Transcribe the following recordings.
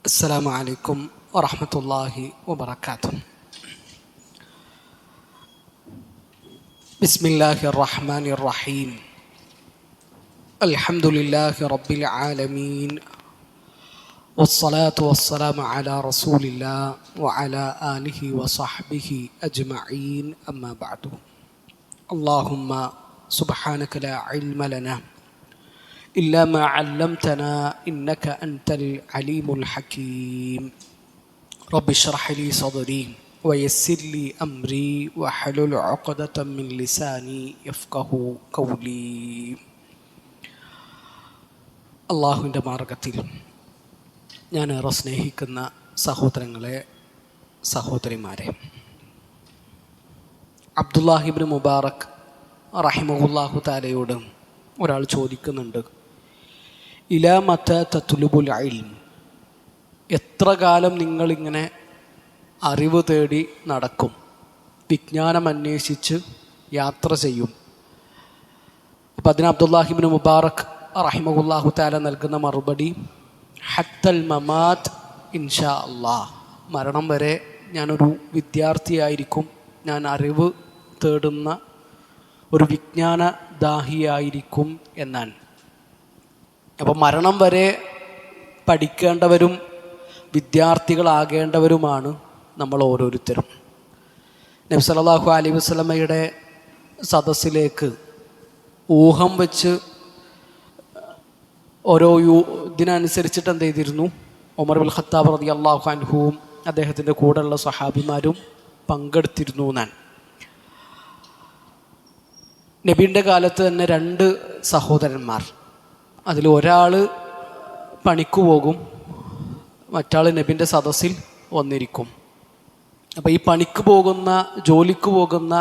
അസ്സലാമു അലൈക്കും വറഹ്മത്തുള്ളാഹി വബറകാതുഹു. ബിസ്മില്ലാഹിർ റഹ്മാനിർ റഹീം. അൽഹംദുലില്ലാഹി റബ്ബിൽ ആലമീൻ. വസ്സലാത്തു വസ്സലാമു അലാ റസൂലില്ലാഹി വഅലാ ആലിഹി വസഹ്ബിഹി അജ്മഈൻ. അമ്മാ ബഅദു. അല്ലാഹുമ്മ സുബ്ഹാനക ലാ ഇൽമ ലനാ إلا ما علمتنا إنك أنت العليم الحكيم. رب اشرح لي صدري ويسر لي أمري واحلل عقدة من لساني يفقه قولي. അള്ളാഹുവിൻ്റെ മാർഗത്തിൽ ഞാനേറെ സ്നേഹിക്കുന്ന സഹോദരങ്ങളെ, സഹോദരിമാരെ, അബ്ദുല്ലാഹിബ്നു മുബാറക് റഹിമഹുല്ലാഹു തആലയോട് ഒരാൾ ചോദിക്കുന്നുണ്ട്, ഇലാ മത തത്ലുബുൽ ഇൽം, എത്ര കാലം നിങ്ങളിങ്ങനെ അറിവ് തേടി നടക്കും, വിജ്ഞാനം അന്വേഷിച്ച് യാത്ര ചെയ്യും? അപ്പം അതിന് അബ്ദുല്ലാഹിബ്നു മുബാറക് റഹിമഹുല്ലാഹു തആല നൽകുന്ന മറുപടി, ഹത്തൽ മമാത്ത് ഇൻഷാ അല്ലാഹ്, മരണം വരെ ഞാനൊരു വിദ്യാർത്ഥിയായിരിക്കും, ഞാൻ അറിവ് തേടുന്ന ഒരു വിജ്ഞാന ദാഹിയായിരിക്കും എന്നാണ്. അപ്പം മരണം വരെ പഠിക്കേണ്ടവരും വിദ്യാർത്ഥികളാകേണ്ടവരുമാണ് നമ്മൾ ഓരോരുത്തരും. നബി സല്ലല്ലാഹു അലൈഹി വസല്ലമയുടെ സദസ്സിലേക്ക് ഊഹം വെച്ച് ഓരോ ഇതിനനുസരിച്ചിട്ട് എന്ത് ചെയ്തിരുന്നു, ഉമർ ഇബ്നുൽ ഖത്താബ് റളിയല്ലാഹു അൻഹുവും അദ്ദേഹത്തിൻ്റെ കൂടെയുള്ള സ്വഹാബിമാരും പങ്കെടുത്തിരുന്നു എന്നാണ്. നബീൻ്റെ കാലത്ത് തന്നെ 2 സഹോദരന്മാർ, അതിൽ ഒരാൾ പണിക്ക് പോകും, മറ്റാൾ നബീൻ്റെ സദസ്സിൽ വന്നിരിക്കും. അപ്പോൾ ഈ പണിക്ക് പോകുന്ന, ജോലിക്ക് പോകുന്ന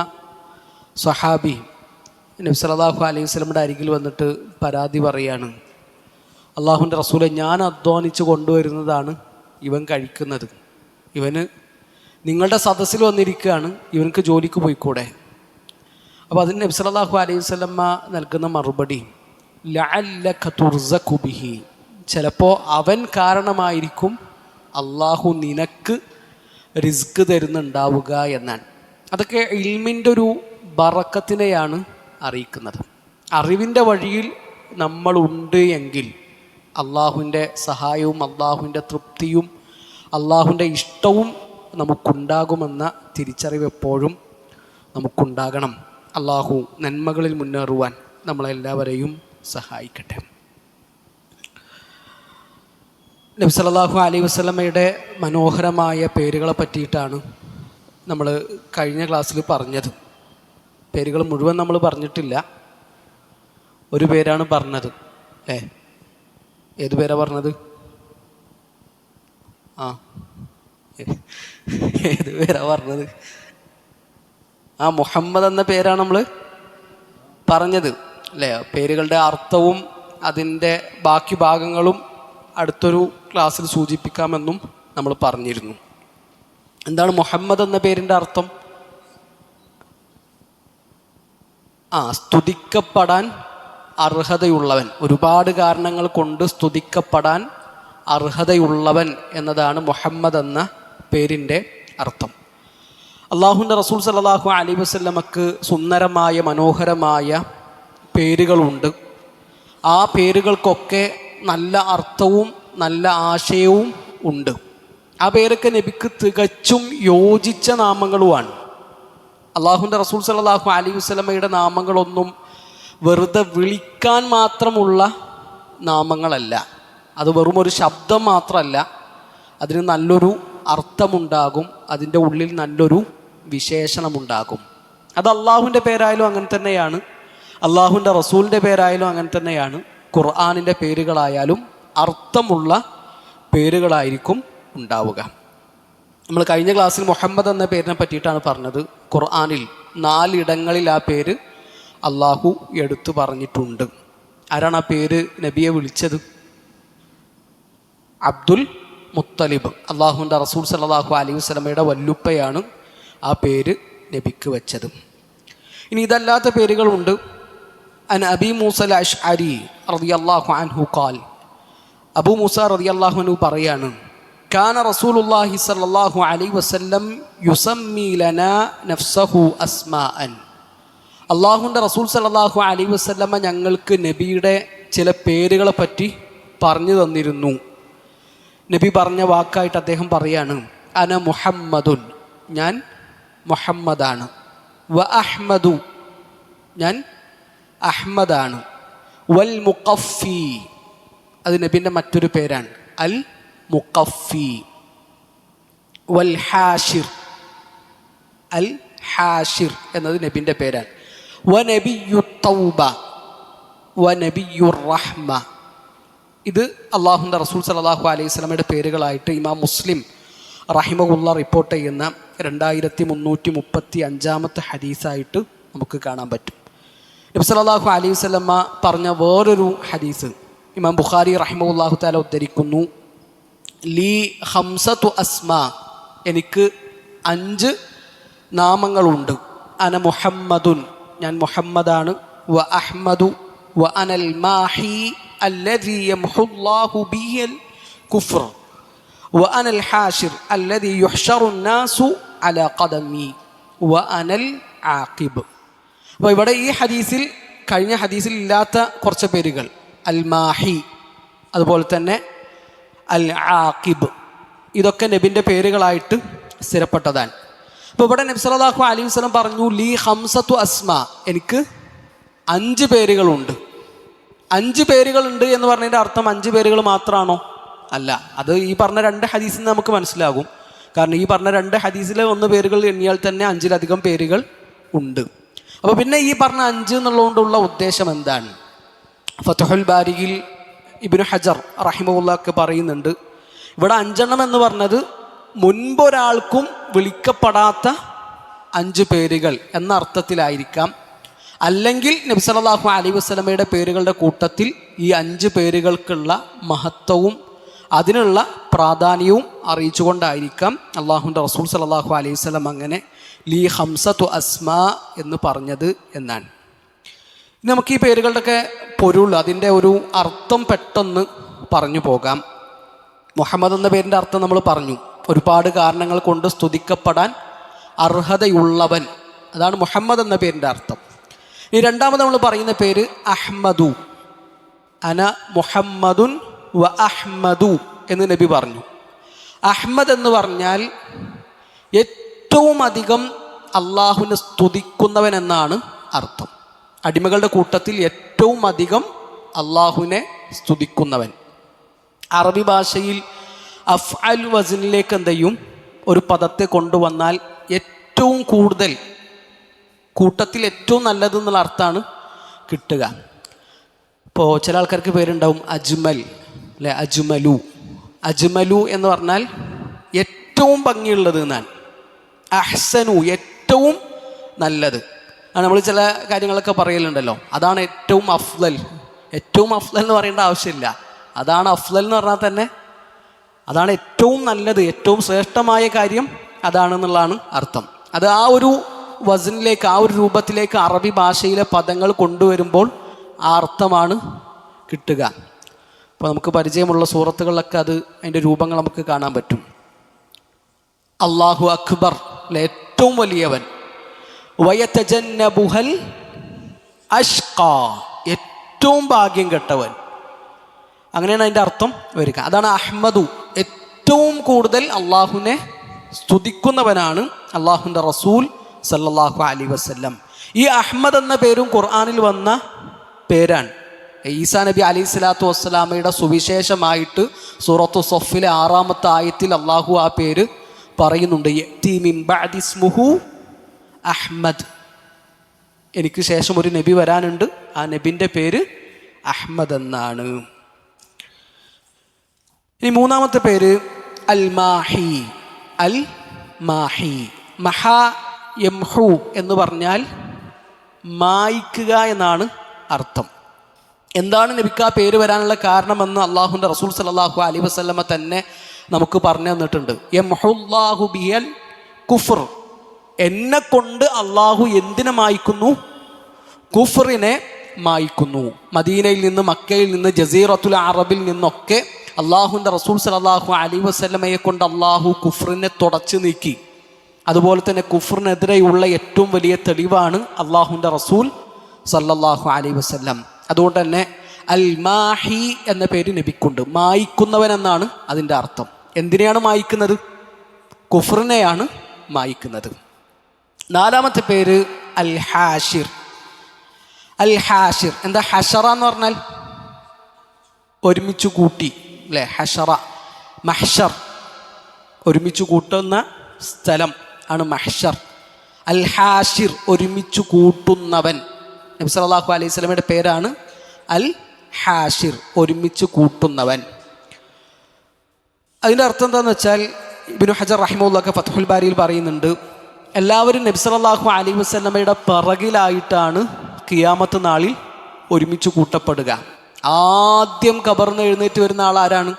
സ്വഹാബി നബി സല്ലല്ലാഹു അലൈഹി വസല്ലമയുടെ അരികിൽ വന്നിട്ട് പരാതി പറയാണ്, അള്ളാഹുവിൻ്റെ റസൂലെ, ഞാൻ അധ്വാനിച്ച് കൊണ്ടുവരുന്നതാണ് ഇവൻ കഴിക്കുന്നത്, ഇവന് നിങ്ങളുടെ സദസ്സിൽ വന്നിരിക്കുകയാണ്, ഇവനക്ക് ജോലിക്ക് പോയിക്കൂടെ? അപ്പോൾ അതിന് നബി സല്ലല്ലാഹു അലൈഹി വസല്ലമ നൽകുന്ന മറുപടി, ലഅല്ലക തുർസഖു ബിഹി, ചിലപ്പോൾ അവൻ കാരണമായിരിക്കും അള്ളാഹു നിനക്ക് റിസ്ക് തരുന്നുണ്ടാവുക എന്നാണ്. അതൊക്കെ ഇൽമിൻ്റെ ഒരു ബറക്കത്തിനെയാണ് അറിയിക്കുന്നത്. അറിവിൻ്റെ വഴിയിൽ നമ്മളുണ്ട് എങ്കിൽ അള്ളാഹുവിൻ്റെ സഹായവും അള്ളാഹുവിൻ്റെ തൃപ്തിയും അള്ളാഹുവിൻ്റെ ഇഷ്ടവും നമുക്കുണ്ടാകുമെന്ന തിരിച്ചറിവ് എപ്പോഴും നമുക്കുണ്ടാകണം. അള്ളാഹു നന്മകളിൽ മുന്നേറുവാൻ നമ്മളെല്ലാവരെയും സഹായിക്കട്ടെ. നബി സല്ലല്ലാഹു അലൈഹി വസല്ലമയുടെ മനോഹരമായ പേരുകളെ പറ്റിയിട്ടാണ് നമ്മൾ കഴിഞ്ഞ ക്ലാസ്സിൽ പറഞ്ഞത്. പേരുകൾ മുഴുവൻ നമ്മൾ പറഞ്ഞിട്ടില്ല, ഒരു പേരാണ് പറഞ്ഞത്. ഏത് പേരാ പറഞ്ഞത്? ഏത് പേരാ പറഞ്ഞത്? മുഹമ്മദ് എന്ന പേരാണ് നമ്മൾ പറഞ്ഞത്, അല്ലേ? പേരുകളുടെ അർത്ഥവും അതിൻ്റെ ബാക്കി ഭാഗങ്ങളും അടുത്തൊരു ക്ലാസ്സിൽ സൂചിപ്പിക്കാമെന്നും നമ്മൾ പറഞ്ഞിരുന്നു. എന്താണ് മുഹമ്മദ് എന്ന പേരിൻ്റെ അർത്ഥം? സ്തുതിക്കപ്പെടാൻ അർഹതയുള്ളവൻ, ഒരുപാട് കാരണങ്ങൾ കൊണ്ട് സ്തുതിക്കപ്പെടാൻ അർഹതയുള്ളവൻ എന്നതാണ് മുഹമ്മദ് എന്ന പേരിൻ്റെ അർത്ഥം. അള്ളാഹുവിൻ്റെ റസൂൽ സല്ലല്ലാഹു അലൈഹി വസല്ലമക്ക് സുന്ദരമായ മനോഹരമായ പേരുകളുണ്ട്. ആ പേരുകൾക്കൊക്കെ നല്ല അർത്ഥവും നല്ല ആശയവും ഉണ്ട്. ആ പേരൊക്കെ നബിക്ക് തികച്ചും യോജിച്ച നാമങ്ങളുമാണ്. അള്ളാഹുവിൻ്റെ റസൂൽ സല്ലല്ലാഹു അലൈഹി വസല്ലമയുടെ നാമങ്ങളൊന്നും വെറുതെ വിളിക്കാൻ മാത്രമുള്ള നാമങ്ങളല്ല, അത് വെറും ഒരു ശബ്ദം മാത്രമല്ല, അതിന് നല്ലൊരു അർത്ഥമുണ്ടാകും, അതിൻ്റെ ഉള്ളിൽ നല്ലൊരു വിശേഷണമുണ്ടാകും. അത് അള്ളാഹുവിൻ്റെ പേരായാലും അങ്ങനെ തന്നെയാണ്, അള്ളാഹുവിൻ്റെ റസൂലിൻ്റെ പേരായാലും അങ്ങനെ തന്നെയാണ്, ഖുർആനിൻ്റെ പേരുകളായാലും അർത്ഥമുള്ള പേരുകളായിരിക്കും ഉണ്ടാവുക. നമ്മൾ കഴിഞ്ഞ ക്ലാസ്സിൽ മുഹമ്മദ് എന്ന പേരിനെ പറ്റിയിട്ടാണ് പറഞ്ഞത്. ഖുർആനിൽ 4 ഇടങ്ങളിൽ ആ പേര് അള്ളാഹു എടുത്തു പറഞ്ഞിട്ടുണ്ട്. ആരാണ് ആ പേര് നബിയെ വിളിച്ചത്? അബ്ദുൽ മുത്തലിബ്, അള്ളാഹുവിൻ്റെ റസൂൽ സല്ലല്ലാഹു അലൈഹി വസല്ലമയുടെ വല്ലുപ്പയാണ് ആ പേര് നബിക്ക് വെച്ചത്. ഇനി ഇതല്ലാത്ത പേരുകളുണ്ട്. അൻ അബി മൂസൽ അശ്അരി റളിയല്ലാഹു അൻഹു ഖാൽ, അബൂ മൂസ റളിയല്ലാഹു അൻഹു പറയാണ്, കാന റസൂലുള്ളാഹി സ്വല്ലല്ലാഹു അലൈഹി വസല്ലം യുസമ്മി ലനാ നഫ്സഹു അസ്മാഅൻ. അള്ളാഹുവിൻ്റെ റസൂൽ സല്ലല്ലാഹു അലൈഹി വസല്ലമ ഞങ്ങൾക്ക് നബിയുടെ ചില പേരുകളെ പറ്റി പറഞ്ഞു തന്നിരുന്നു. നബി പറഞ്ഞ വാക്കായിട്ട് അദ്ദേഹം പറയാണ്, അന മുഹമ്മദുൻ, ഞാൻ മുഹമ്മദാണ്. വ അഹ്മദു, ഞാൻ അഹ്മദാണ്. വൽ മുഖഫി, അത് നബിൻ്റെ മറ്റൊരു പേരാണ്, അൽ മുഖഫി. വൽ ഹാഷിർ, അൽ ഹാഷിർ എന്നത് നബിൻ്റെ പേരാണ്. വ നബിയു തൗബ വ നബിയുർ റഹ്മ. ഇത് അള്ളാഹുവിൻ്റെ റസൂൽ സല്ലല്ലാഹു അലൈഹി വസല്ലമയുടെ പേരുകളായിട്ട് ഇമാം മുസ്ലിം റഹിമഹുല്ലാ റിപ്പോർട്ട് ചെയ്യുന്ന 2335 ഹദീസായിട്ട് നമുക്ക് കാണാൻ പറ്റും. നബി സല്ലല്ലാഹു അലൈഹി വസല്ലമ പറഞ്ഞ വേറൊരു ഹദീസ് ഇമാം ബുഖാരി റഹിമഹുല്ലാഹു തആല ഉദ്ധരിക്കുന്നു. ലീ ഖംസതു അസ്മാ, എനിക്ക് 5 നാമങ്ങളുണ്ട്. അന മുഹമ്മദുൻ, ഞാൻ മുഹമ്മദാണ്. വ അഹ്മദു വ അനൽ മാഹി അല്ലദീ യംഹുല്ലാഹു ബിഹിൽ കുഫ്ർ വ അനൽ ഹാഷിർ അല്ലദീ യുഹ്ശറു നാസു അലാ ഖദമി വ അനൽ ആഖിബ്. അപ്പോൾ ഇവിടെ ഈ ഹദീസിൽ, കഴിഞ്ഞ ഹദീസിൽ ഇല്ലാത്ത കുറച്ച് പേരുകൾ, അൽ മാഹി, അതുപോലെ തന്നെ അൽ ആഖിബ്, ഇതൊക്കെ നബിൻ്റെ പേരുകളായിട്ട് സ്ഥിരപ്പെട്ടതാണ്. അപ്പോൾ ഇവിടെ നബി സല്ലല്ലാഹു അലൈഹി വസല്ലം പറഞ്ഞു, ലീ ഖംസതു അസ്മാ, എനിക്ക് 5 പേരുകളുണ്ട്. 5 പേരുകളുണ്ട് എന്ന് പറഞ്ഞതിൻ്റെ അർത്ഥം 5 പേരുകൾ മാത്രമാണോ? അല്ല, അത് ഈ പറഞ്ഞ 2 ഹദീസിൽ നിന്ന് നമുക്ക് മനസ്സിലാകും. കാരണം ഈ പറഞ്ഞ 2 ഹദീസിലെ 1 പേരുകൾ എണ്ണിയാൽ തന്നെ 5-ലധികം പേരുകൾ ഉണ്ട്. അപ്പോൾ പിന്നെ ഈ പറഞ്ഞ 5 എന്നുള്ളതുകൊണ്ടുള്ള ഉദ്ദേശം എന്താണ്? ഫത്ഹുൽ ബാരിയിൽ ഇബ്നു ഹജർ റഹിമഹുല്ലാഹ് പറയുന്നുണ്ട്, ഇവിടെ 5 എന്ന് പറഞ്ഞത് മുൻപൊരാൾക്കും വിളിക്കപ്പെടാത്ത 5 പേരുകൾ എന്ന അർത്ഥത്തിലായിരിക്കാം. അല്ലെങ്കിൽ നബി സല്ലല്ലാഹു അലൈഹി വസല്ലമയുടെ പേരുകളുടെ കൂട്ടത്തിൽ ഈ 5 പേരുകൾക്കുള്ള മഹത്വവും അതിനുള്ള പ്രാധാന്യവും അറിയിച്ചുകൊണ്ടായിരിക്കാം അള്ളാഹുവിൻ്റെ റസൂൽ സല്ലല്ലാഹു അലൈഹി വസല്ലം അങ്ങനെ ലീ ഖംസതു അസ്മാ എന്ന് പറഞ്ഞത് എന്നാണ്. നമുക്ക് ഈ പേരുകളുടെയൊക്കെ പൊരുൾ, അതിൻ്റെ ഒരു അർത്ഥം പെട്ടെന്ന് പറഞ്ഞു പോകാം. മുഹമ്മദ് എന്ന പേരിൻ്റെ അർത്ഥം നമ്മൾ പറഞ്ഞു, ഒരുപാട് കാരണങ്ങൾ കൊണ്ട് സ്തുതിക്കപ്പെടാൻ അർഹതയുള്ളവൻ, അതാണ് മുഹമ്മദ് എന്ന പേരിൻ്റെ അർത്ഥം. ഇനി രണ്ടാമത് നമ്മൾ പറയുന്ന പേര് അഹ്മദു. അന മുഹമ്മദുൻ വ അഹ്മദു എന്ന് നബി പറഞ്ഞു. അഹ്മദ് എന്ന് പറഞ്ഞാൽ ഏറ്റവും അധികം അള്ളാഹുവിനെ സ്തുതിക്കുന്നവൻ എന്നാണ് അർത്ഥം. അടിമകളുടെ കൂട്ടത്തിൽ ഏറ്റവും അധികം അള്ളാഹുവിനെ സ്തുതിക്കുന്നവൻ. അറബി ഭാഷയിൽ അഫ്അൽ വസ്നിലേക്ക് എന്ത് ചെയ്യും? ഒരു പദത്തെ കൊണ്ടുവന്നാൽ ഏറ്റവും കൂടുതൽ, കൂട്ടത്തിൽ ഏറ്റവും നല്ലത് എന്നുള്ള അർത്ഥമാണ് കിട്ടുക. ഇപ്പോൾ ചില ആൾക്കാർക്ക് പേരുണ്ടാവും അജ്മൽ, അല്ലെ, അജ്മലു. അജ്മലു എന്ന് പറഞ്ഞാൽ ഏറ്റവും ഭംഗിയുള്ളത് എന്നാണ്. അഹ്സനു, ഏറ്റവും നല്ലത്. നമ്മൾ ചില കാര്യങ്ങളൊക്കെ പറയലുണ്ടല്ലോ, അതാണ് ഏറ്റവും അഫ്ലൽ. ഏറ്റവും അഫ്ലൽ എന്ന് പറയേണ്ട ആവശ്യമില്ല, അതാണ് അഫ്ലൽ എന്ന് പറഞ്ഞാൽ തന്നെ അതാണ് ഏറ്റവും നല്ലത്, ഏറ്റവും ശ്രേഷ്ഠമായ കാര്യം അതാണെന്നുള്ളതാണ് അർത്ഥം. അത് ആ ഒരു വസനിലേക്ക്, ആ ഒരു രൂപത്തിലേക്ക് അറബി ഭാഷയിലെ പദങ്ങൾ കൊണ്ടുവരുമ്പോൾ ആ അർത്ഥമാണ് കിട്ടുക. അപ്പോൾ നമുക്ക് പരിചയമുള്ള സൂറത്തുകളിലൊക്കെ അത്, അതിൻ്റെ രൂപങ്ങൾ നമുക്ക് കാണാൻ പറ്റും. അല്ലാഹു അക്ബർ, ഏറ്റവും വലിയവൻ. വയതജന്നബുഹൽ അഷ്ഖാ, ഏറ്റവും ഭാഗ്യം കെട്ടവൻ. അങ്ങനെയാണ് അതിൻ്റെ അർത്ഥം വരിക. അതാണ് അഹ്മദു, ഏറ്റവും കൂടുതൽ അള്ളാഹുവിനെ സ്തുതിക്കുന്നവനാണ് അള്ളാഹുവിൻ്റെ റസൂൽ സല്ലല്ലാഹു അലൈഹി വസല്ലം. ഈ അഹ്മദ് എന്ന പേരും ഖുർആനിൽ വന്ന പേരാണ്. ഈസാ നബി അലൈഹി സ്വലാത്തു വസ്സലാമയുടെ സുവിശേഷമായിട്ട് സൂറത്തു സഫിലെ 6-ാമത്തെ ആയത്തിൽ അള്ളാഹു ആ പേര് പറയുന്നുണ്ട്. യഅ്തി മിൻ ബഅദി ഇസ്മുഹു അഹ്മദ്, എനിക്ക് ശേഷം ഒരു നബി വരാനുണ്ട്, ആ നബിൻ്റെ പേര് അഹ്മദ് എന്നാണ്. ഇനി 3-ാമത്തെ പേര് അൽ മാഹി. അൽ മാഹി, മഹാ യംഹു എന്ന് പറഞ്ഞാൽ മായ്ക്കുക എന്നാണ് അർത്ഥം. എന്താണ് നബിക്ക് ആ പേര് വരാനുള്ള കാരണമെന്ന് അള്ളാഹുവിൻ്റെ റസൂൽ സല്ലല്ലാഹു അലൈഹി വസല്ലമ തന്നെ നമുക്ക് പറഞ്ഞു തന്നിട്ടുണ്ട്. യംഹുല്ലാഹു ബിഹൽ കുഫർ, എന്നെ കൊണ്ട് അള്ളാഹു എന്തിനെ മായ്ക്കുന്നു? കുഫറിനെ മായ്ക്കുന്നു. മദീനയിൽ നിന്ന്, മക്കയിൽ നിന്ന്, ജസീറത്തുൽ അറബിൽ നിന്നൊക്കെ അള്ളാഹുവിൻ്റെ റസൂൽ സല്ലല്ലാഹു അലൈഹി വസല്ലമയെ കൊണ്ട് അള്ളാഹു കുഫ്റിനെ തുടച്ചു നീക്കി. അതുപോലെ തന്നെ കുഫ്റിനെതിരെയുള്ള ഏറ്റവും വലിയ തെളിവാണ് അള്ളാഹുവിൻ്റെ റസൂൽ സല്ലല്ലാഹു അലൈഹി വസല്ലം. അതുകൊണ്ട് തന്നെ അൽ മാഹി എന്ന പേര് നബിക്കുണ്ട്. മായിക്കുന്നവൻ എന്നാണ് അതിൻ്റെ അർത്ഥം. എന്തിനെയാണ് മായിക്കുന്നത്? കുഫ്റിനെയാണ് മായിക്കുന്നത്. നാലാമത്തെ പേര് അൽ ഹാഷിർ. അൽ ഹാഷിർ എന്താ? ഹഷറ എന്ന് പറഞ്ഞാൽ ഒരുമിച്ച് കൂട്ടി അല്ലേ? ഹഷറ, മഹ്ഷർ, ഒരുമിച്ച് കൂട്ടുന്ന സ്ഥലം ആണ് മഹ്ഷർ. അൽ ഹാഷിർ ഒരുമിച്ച് കൂട്ടുന്നവൻ. നബി സല്ലല്ലാഹു അലൈഹി വസല്ലമയുടെ പേരാണ് അൽ ഹാഷിർ, ഒരുമിച്ച് കൂട്ടുന്നവൻ. അതിൻ്റെ അർത്ഥം എന്താണെന്ന് വെച്ചാൽ ഇബ്നു ഹജർ റഹിമഹുല്ലാഹ് ഫത്ഹുൽ ബാരിയിൽ പറയുന്നുണ്ട്, എല്ലാവരും നബി സല്ലല്ലാഹു അലൈഹി വസല്ലമയുടെ പിറകിലായിട്ടാണ് ഖിയാമത്ത് നാളിൽ ഒരുമിച്ച് കൂട്ടപ്പെടുക. ആദ്യം ഖബറിന്ന് എഴുന്നേറ്റ് വരുന്ന ആൾ ആരാണ്?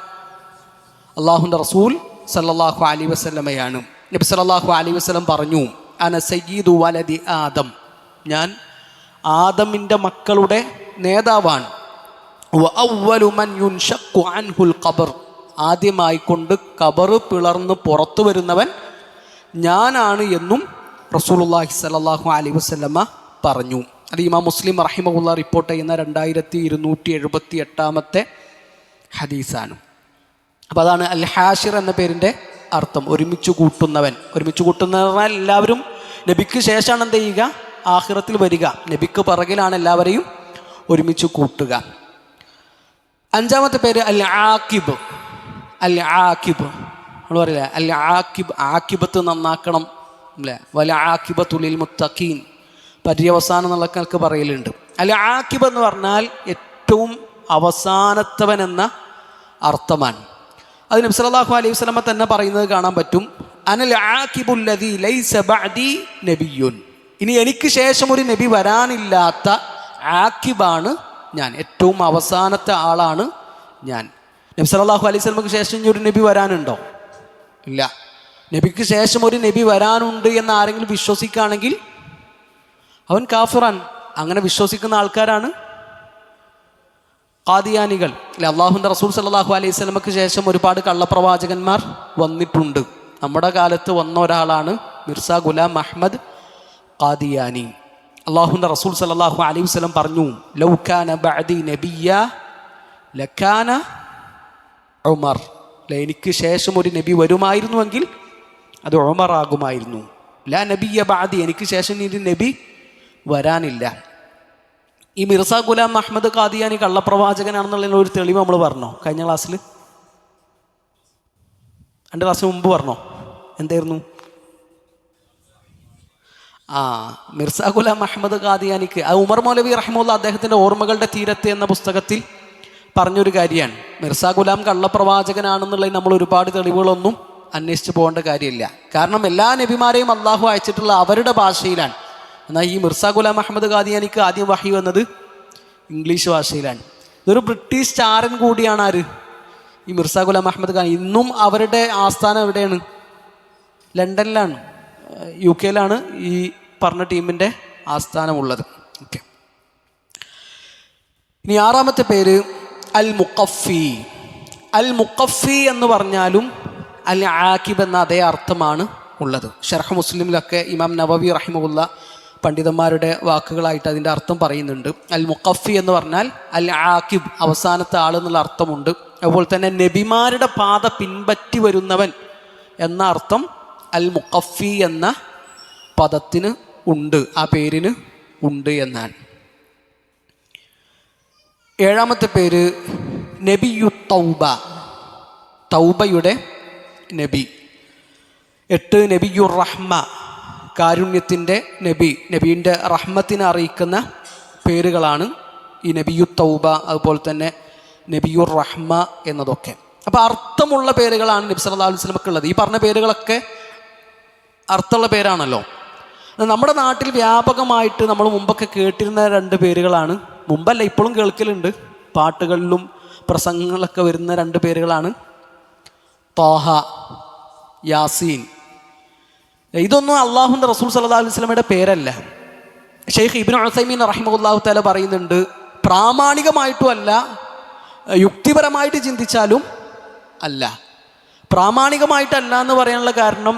അള്ളാഹുവിൻ്റെ റസൂൽ സല്ലല്ലാഹു അലൈഹി വസല്ലമയാണ്. നബി സല്ലല്ലാഹു അലൈഹി വസല്ലം പറഞ്ഞു, അന സയ്യിദു വലദി ആദം, ഞാൻ ആദമിൻ്റെ മക്കളുടെ നേതാവാണ്. വ അവ്വലു മൻ യുൻഷഖു അൻഹുൽ ഖബർ, ആദ്യമായിക്കൊണ്ട് ഖബർ പിളർന്ന് പുറത്തു വരുന്നവൻ ഞാനാണ് എന്നും റസൂലുള്ളാഹി സ്വല്ലല്ലാഹു അലൈഹി വസല്ലമ പറഞ്ഞു. അത് ഇമാം മുസ്ലിം റഹിമഹുല്ലാഹ് റിപ്പോർട്ട് ചെയ്യുന്ന 2278 ഹദീസാണ്. അപ്പോൾ അതാണ് അൽ ഹാഷിർ എന്ന പേരിൻ്റെ അർത്ഥം, ഒരുമിച്ച് കൂട്ടുന്നവൻ. ഒരുമിച്ച് കൂട്ടുന്നവർ പറഞ്ഞാൽ എല്ലാവരും നബിക്ക് ശേഷമാണ് എന്ത് ചെയ്യുക? ആഖിറത്തിൽ വരിക. നബിക്ക് പിറകിലാണ് എല്ലാവരെയും ഒരുമിച്ച് കൂട്ടുക. അഞ്ചാമത്തെ പേര് അൽ ആക്കിബ്. അൽ ആക്കിബ് നമ്മൾ പറയില്ല, അൽ ആക്കിബ്, ആക്കിബത്ത് നന്നാക്കണം അല്ലേ? വല ആക്കിബത്തു ലിൽ മുത്തഖീൻ, പര്യവസാനം എന്നുള്ളതൊക്കെ പറയലുണ്ട്. അൽ ആക്കിബ് എന്ന് പറഞ്ഞാൽ ഏറ്റവും അവസാനത്തവൻ എന്ന അർത്ഥമാണ്. അത് നബി സല്ലല്ലാഹു അലൈഹി വസല്ലമ തന്നെ പറയുന്നത് കാണാൻ പറ്റും, അനൽ ആക്കിബുൽ ലദീ ലൈസ ബഅദി നബിയ്യുൻ, ഇനി എനിക്ക് ശേഷം ഒരു നബി വരാനില്ലാത്ത ആക്കിബാണ് ഞാൻ, ഏറ്റവും അവസാനത്തെ ആളാണ് ഞാൻ. നബി സല്ലല്ലാഹു അലൈഹി വസല്ലമക്ക് ശേഷം ഇനി ഒരു നബി വരാനുണ്ടോ? ഇല്ല. നബിക്ക് ശേഷം ഒരു നബി വരാനുണ്ട് എന്ന് ആരെങ്കിലും വിശ്വസിക്കുകയാണെങ്കിൽ അവൻ കാഫിറാൻ. അങ്ങനെ വിശ്വസിക്കുന്ന ആൾക്കാരാണ് ഖാദിയാനികൾ അല്ലെ? അള്ളാഹുവിൻ്റെ റസൂൽ സല്ലല്ലാഹു അലൈഹി വസല്ലമക്ക് ശേഷം ഒരുപാട് കള്ളപ്രവാചകന്മാർ വന്നിട്ടുണ്ട്. നമ്മുടെ കാലത്ത് വന്ന ഒരാളാണ് മിർസ ഗുലാം അഹ്മദ് ഖാദിയാനി. അള്ളാഹുവിൻ്റെ റസൂൽ സല്ലല്ലാഹു അലൈഹി വസല്ലം പറഞ്ഞു, ലൗ കാന ബഅദി നബിയ്യ ലകാന ഉമർ, എനിക്ക് ശേഷം ഒരു നബി വരുമായിരുന്നുവെങ്കിൽ അത് ഉമർ ആകുമായിരുന്നു. ലാ നബിയ്യ ബഅദി, എനിക്ക് ശേഷം ഒരു നബി വരാനില്ല. ഈ മിർസ ഗുലാം അഹ്മദ് ഖാദിയാനി കള്ളപ്രവാചകനാണെന്നുള്ള ഒരു തെളിവ് നമ്മൾ പറഞ്ഞോ കഴിഞ്ഞ ക്ലാസ്സിൽ? 2 ക്ലാസ്സിന് മുമ്പ് പറഞ്ഞോ? എന്തായിരുന്നു? മിർസ ഗുലാം അഹ്മദ് ഖാദിയാനിക്ക് അത് ഉമർ മൗലവി റഹിമഹുല്ലാഹ് അദ്ദേഹത്തിൻ്റെ ഓർമ്മകളുടെ തീരത്ത് എന്ന പുസ്തകത്തിൽ പറഞ്ഞൊരു കാര്യമാണ്. മിർസ ഗുലാം കള്ളപ്രവാചകനാണെന്നുള്ളതിന് നമ്മൾ ഒരുപാട് തെളിവുകളൊന്നും അന്വേഷിച്ച് പോകേണ്ട കാര്യമില്ല. കാരണം എല്ലാ നബിമാരെയും അള്ളാഹു അയച്ചിട്ടുള്ള അവരുടെ ഭാഷയിലാണ്. എന്നാൽ ഈ മിർസ ഗുലാം അഹ്മദ് ഖാദിയാനിക്ക് ആദ്യം വഹി വന്നത് ഇംഗ്ലീഷ് ഭാഷയിലാണ്. ഇതൊരു ബ്രിട്ടീഷ് ചാരൻ കൂടിയാണ് ആര്? ഈ മിർസ ഗുലാം അഹ്മദ് ഖാൻ. ഇന്നും അവരുടെ ആസ്ഥാനം എവിടെയാണ്? ലണ്ടനിലാണ്, UK ഈ പറഞ്ഞ ടീമിൻ്റെ ആസ്ഥാനമുള്ളത്. ഓക്കെ. ഇനി 6ാമത്തെ പേര് അൽ മുഖഫി. അൽ മുഖഫി എന്ന് പറഞ്ഞാലും അൽ ആക്കിബ് എന്ന അതേ അർത്ഥമാണ് ഉള്ളത്. ഷർഹ് മുസ്ലിമിലൊക്കെ ഇമാം നവവി റഹിമഹുല്ലാഹ് പണ്ഡിതന്മാരുടെ വാക്കുകളായിട്ട് അതിൻ്റെ അർത്ഥം പറയുന്നുണ്ട്. അൽ മുഖഫി എന്ന് പറഞ്ഞാൽ അൽ ആക്കിബ്, അവസാനത്തെ ആൾ എന്നുള്ള അർത്ഥമുണ്ട്. അതുപോലെ തന്നെ നബിമാരുടെ പാത പിൻപറ്റി വരുന്നവൻ എന്ന അർത്ഥം അൽ മുഖഫി എന്ന പദത്തിന് ഉണ്ട്, ആ പേരിന് ഉണ്ട് എന്നാണ്. 7ാമത്തെ പേര് നബിയു തൗബ, തൗബയുടെ നബി. 8 നബിയുർ റഹ്മ, കാരുണ്യത്തിൻ്റെ നബി, നബീൻ്റെ റഹ്മത്തിനെ അറിയിക്കുന്ന പേരുകളാണ് ഈ നബിയു തൗബ, അതുപോലെ തന്നെ നബിയുർ റഹ്മ എന്നതൊക്കെ. അപ്പോൾ അർത്ഥമുള്ള പേരുകളാണ് നബി സല്ലല്ലാഹു അലൈഹി വസല്ലമക്ക് ഉള്ളത്. ഈ പറഞ്ഞ പേരുകളൊക്കെ അർത്ഥമുള്ള പേരാണല്ലോ. നമ്മുടെ നാട്ടിൽ വ്യാപകമായിട്ട് നമ്മൾ മുമ്പൊക്കെ കേട്ടിരുന്ന 2 പേരുകളാണ്, മുമ്പല്ല ഇപ്പോഴും കേൾക്കലുണ്ട്, പാട്ടുകളിലും പ്രസംഗങ്ങളിലൊക്കെ വരുന്ന 2 പേരുകളാണ് ത്വാഹ, യാസീൻ. ഇതൊന്നും അള്ളാഹുവിൻ്റെ റസൂൽ സല്ലല്ലാഹു അലൈഹി വസല്ലമയുടെ പേരല്ല. ഷെയ്ഖ് ഇബ്നു ഉസൈമീൻ റഹിമഹുല്ലാഹു തആല പറയുന്നുണ്ട്, പ്രാമാണികമായിട്ടും അല്ല യുക്തിപരമായിട്ട് ചിന്തിച്ചാലും അല്ല. പ്രാമാണികമായിട്ടല്ല എന്ന് പറയാനുള്ള കാരണം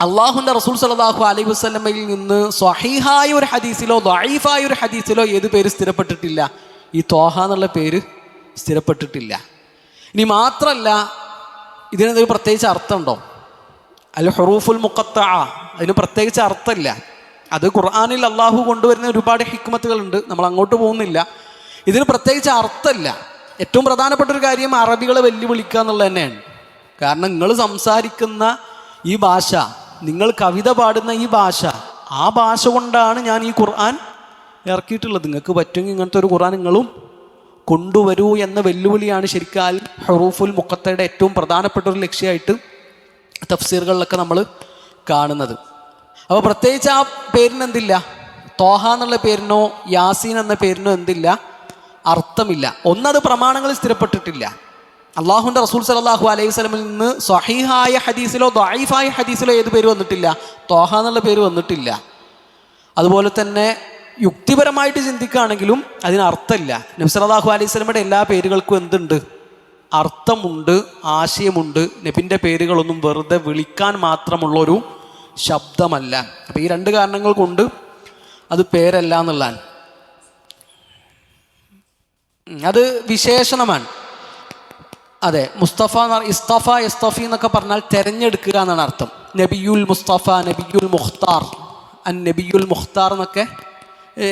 അള്ളാഹുവിൻ്റെ റസൂൽ സല്ലല്ലാഹു അലൈഹി വസല്ലമയിൽ നിന്ന് സ്വഹീഹായ ഒരു ഹദീസിലോ ദഈഫായ ഒരു ഹദീസിലോ ഏത് പേര് സ്ഥിരപ്പെട്ടിട്ടില്ല? ഈ ത്വാഹ എന്നുള്ള പേര് സ്ഥിരപ്പെട്ടിട്ടില്ല. ഇനി മാത്രമല്ല, ഇതിനെന്തെങ്കിലും പ്രത്യേകിച്ച് അർത്ഥമുണ്ടോ? അൽ ഹുറൂഫുൽ മുഖത്തഅ, അതിന് പ്രത്യേകിച്ച് അർത്ഥമില്ല. അത് ഖുർആനിൽ അള്ളാഹു കൊണ്ടുവരുന്ന ഒരുപാട് ഹിക്മത്തുകളുണ്ട്, നമ്മൾ അങ്ങോട്ട് പോകുന്നില്ല. ഇതിന് പ്രത്യേകിച്ച് അർത്ഥമില്ല. ഏറ്റവും പ്രധാനപ്പെട്ട ഒരു കാര്യം അറബികളെ വെല്ലുവിളിക്കുക എന്നുള്ളത് തന്നെയാണ്. കാരണം നിങ്ങൾ സംസാരിക്കുന്ന ഈ ഭാഷ, നിങ്ങൾ കവിത പാടുന്ന ഈ ഭാഷ, ആ ഭാഷ കൊണ്ടാണ് ഞാൻ ഈ ഖുർആൻ ഇറക്കിയിട്ടുള്ളത്. നിങ്ങൾക്ക് പറ്റുമെങ്കിൽ ഇങ്ങനത്തെ ഒരു ഖുർആൻ നിങ്ങളും കൊണ്ടുവരൂ എന്ന വെല്ലുവിളിയാണ് ശരിക്കും അൽ ഹുറൂഫുൽ മുഖത്തയുടെ ഏറ്റവും പ്രധാനപ്പെട്ട ഒരു ലക്ഷ്യമായിട്ട് തഫ്സീറുകളിലൊക്കെ നമ്മൾ കാണുന്നത്. അപ്പോൾ പ്രത്യേകിച്ച് ആ പേരിന് എന്തില്ല, ത്വാഹ എന്നുള്ള പേരിനോ യാസീൻ എന്ന പേരിനോ എന്തില്ല, അർത്ഥമില്ല. ഒന്നത് പ്രമാണങ്ങളിൽ സ്ഥിരപ്പെട്ടിട്ടില്ല. അള്ളാഹുവിൻ്റെ റസൂൽ സല്ലല്ലാഹു അലൈഹി വസല്ലമയിൽ നിന്ന് സ്വഹീഹായ ഹദീസിലോ ദഈഫായ ഹദീസിലോ ഏത് പേര് വന്നിട്ടില്ല? ത്വാഹ എന്നുള്ള പേര് വന്നിട്ടില്ല. അതുപോലെ തന്നെ യുക്തിപരമായിട്ട് ചിന്തിക്കുകയാണെങ്കിലും അതിന് അർത്ഥമില്ല. നബി സല്ലല്ലാഹു അലൈഹി വസല്ലമയുടെ എല്ലാ പേരുകൾക്കും എന്തുണ്ട്? അർത്ഥമുണ്ട്, ആശയമുണ്ട്. നബിൻ്റെ പേരുകളൊന്നും വെറുതെ വിളിക്കാൻ മാത്രമുള്ളൊരു ശബ്ദമല്ല. അപ്പം ഈ രണ്ട് കാരണങ്ങൾ കൊണ്ട് അത് പേരല്ല എന്നുള്ളതാണ്. അത് വിശേഷണമാണ്. അതെ, മുസ്തഫ ഇസ്തഫ യസ്തഫി എന്നൊക്കെ പറഞ്ഞാൽ തിരഞ്ഞെടുക്കുക എന്നാണ് അർത്ഥം. നബിയുൽ മുസ്തഫ, നബിയുൽ മുഖ്താർ, നബിയുൽ മുഖ്താർ എന്നൊക്കെ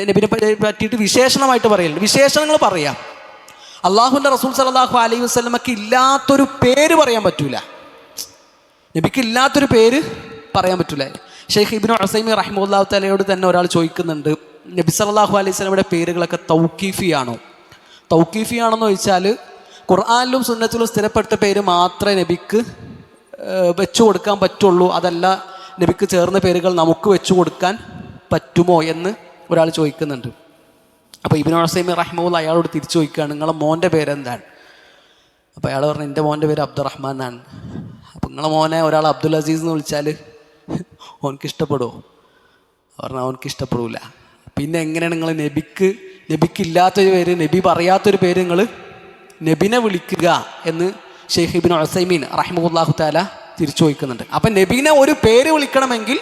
നബിനെ പറ്റിയിട്ട് വിശേഷണമായിട്ട് പറയുന്നുണ്ട്. വിശേഷണങ്ങൾ പറയാം. അള്ളാഹുവിൻ്റെ റസൂൽ സല്ലല്ലാഹു അലൈഹി വസല്ലമക്ക് ഇല്ലാത്തൊരു പേര് പറയാൻ പറ്റൂല. നബിക്ക് ഇല്ലാത്തൊരു പേര് പറയാൻ പറ്റൂല. ഷെയ്ഖ് ഇബ്നു ഉസൈമീൻ റഹിമഹുല്ലാഹു തആലയോട് തന്നെ ഒരാൾ ചോദിക്കുന്നുണ്ട്, നബി സല്ലല്ലാഹു അലൈഹി വസല്ലമയുടെ പേരുകളൊക്കെ തൗഖീഫിയാണോ? തൗഖീഫിയാണെന്ന് ചോദിച്ചാൽ ഖുർആനിലും സുന്നത്തിലും സ്ഥിരപ്പെട്ട പേര് മാത്രമേ നബിക്ക് വെച്ചു കൊടുക്കാൻ പറ്റുള്ളൂ, അതല്ല നബിക്ക് ചേർന്ന പേരുകൾ നമുക്ക് വെച്ചു കൊടുക്കാൻ പറ്റുമോ എന്ന് ഒരാൾ ചോദിക്കുന്നുണ്ട്. അപ്പോൾ ഇബ്നു ഉസൈമീൻ റഹിമഹുല്ലാഹ് അയാളോട് തിരിച്ചു ചോദിക്കുകയാണ്, നിങ്ങളെ മോൻ്റെ പേരെന്താണ്? അപ്പോൾ അയാൾ പറഞ്ഞു, എൻ്റെ മോൻ്റെ പേര് അബ്ദുറഹ്മാൻ എന്നാണ്. അപ്പോൾ നിങ്ങളെ മോനെ ഒരാൾ അബ്ദുൽ അസീസ് എന്ന് വിളിച്ചാൽ ഓനക്ക് ഇഷ്ടപ്പെടുമോ? പറഞ്ഞാൽ അവനക്ക് ഇഷ്ടപ്പെടില്ല. പിന്നെ എങ്ങനെയാണ് നിങ്ങൾ നബിക്കില്ലാത്തൊരു പേര്, നബി പറയാത്തൊരു പേര് നിങ്ങൾ നബിനെ വിളിക്കുക എന്ന് ഷെയ്ഖ് ഇബ്നു ഉസൈമീൻ റഹിമഹുല്ലാഹു തആല തിരിച്ചു ചോദിക്കുന്നുണ്ട്. അപ്പം നബീനെ ഒരു പേര് വിളിക്കണമെങ്കിൽ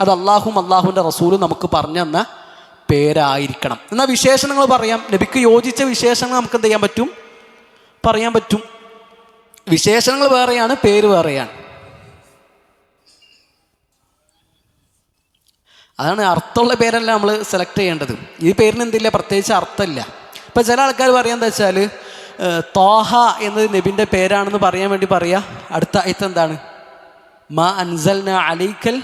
അത് അള്ളാഹുവിൻ്റെ റസൂലും നമുക്ക് പറഞ്ഞു തന്ന പേരായിരിക്കണം. എന്നാൽ വിശേഷണങ്ങൾ പറയാം. നബിക്ക് യോജിച്ച വിശേഷണങ്ങൾ നമുക്ക് എന്ത് ചെയ്യാൻ പറ്റും? പറയാൻ പറ്റും. വിശേഷണങ്ങൾ വേറെയാണ്, പേര് വേറെയാണ്. അതാണ് അർത്ഥമുള്ള പേരല്ല നമ്മൾ സെലക്ട് ചെയ്യേണ്ടത്. ഈ പേരിന് എന്തില്ല, പ്രത്യേകിച്ച് അർത്ഥമില്ല. ഇപ്പം ചില ആൾക്കാർ പറയാൻ എന്താ വെച്ചാൽ ത്വാഹ എന്നത് നബിൻ്റെ പേരാണെന്ന് പറയാൻ വേണ്ടി പറയാ, അടുത്ത ആയത്ത് എന്താണ്? മാ അൻസൽനാ അലൈക്കൽ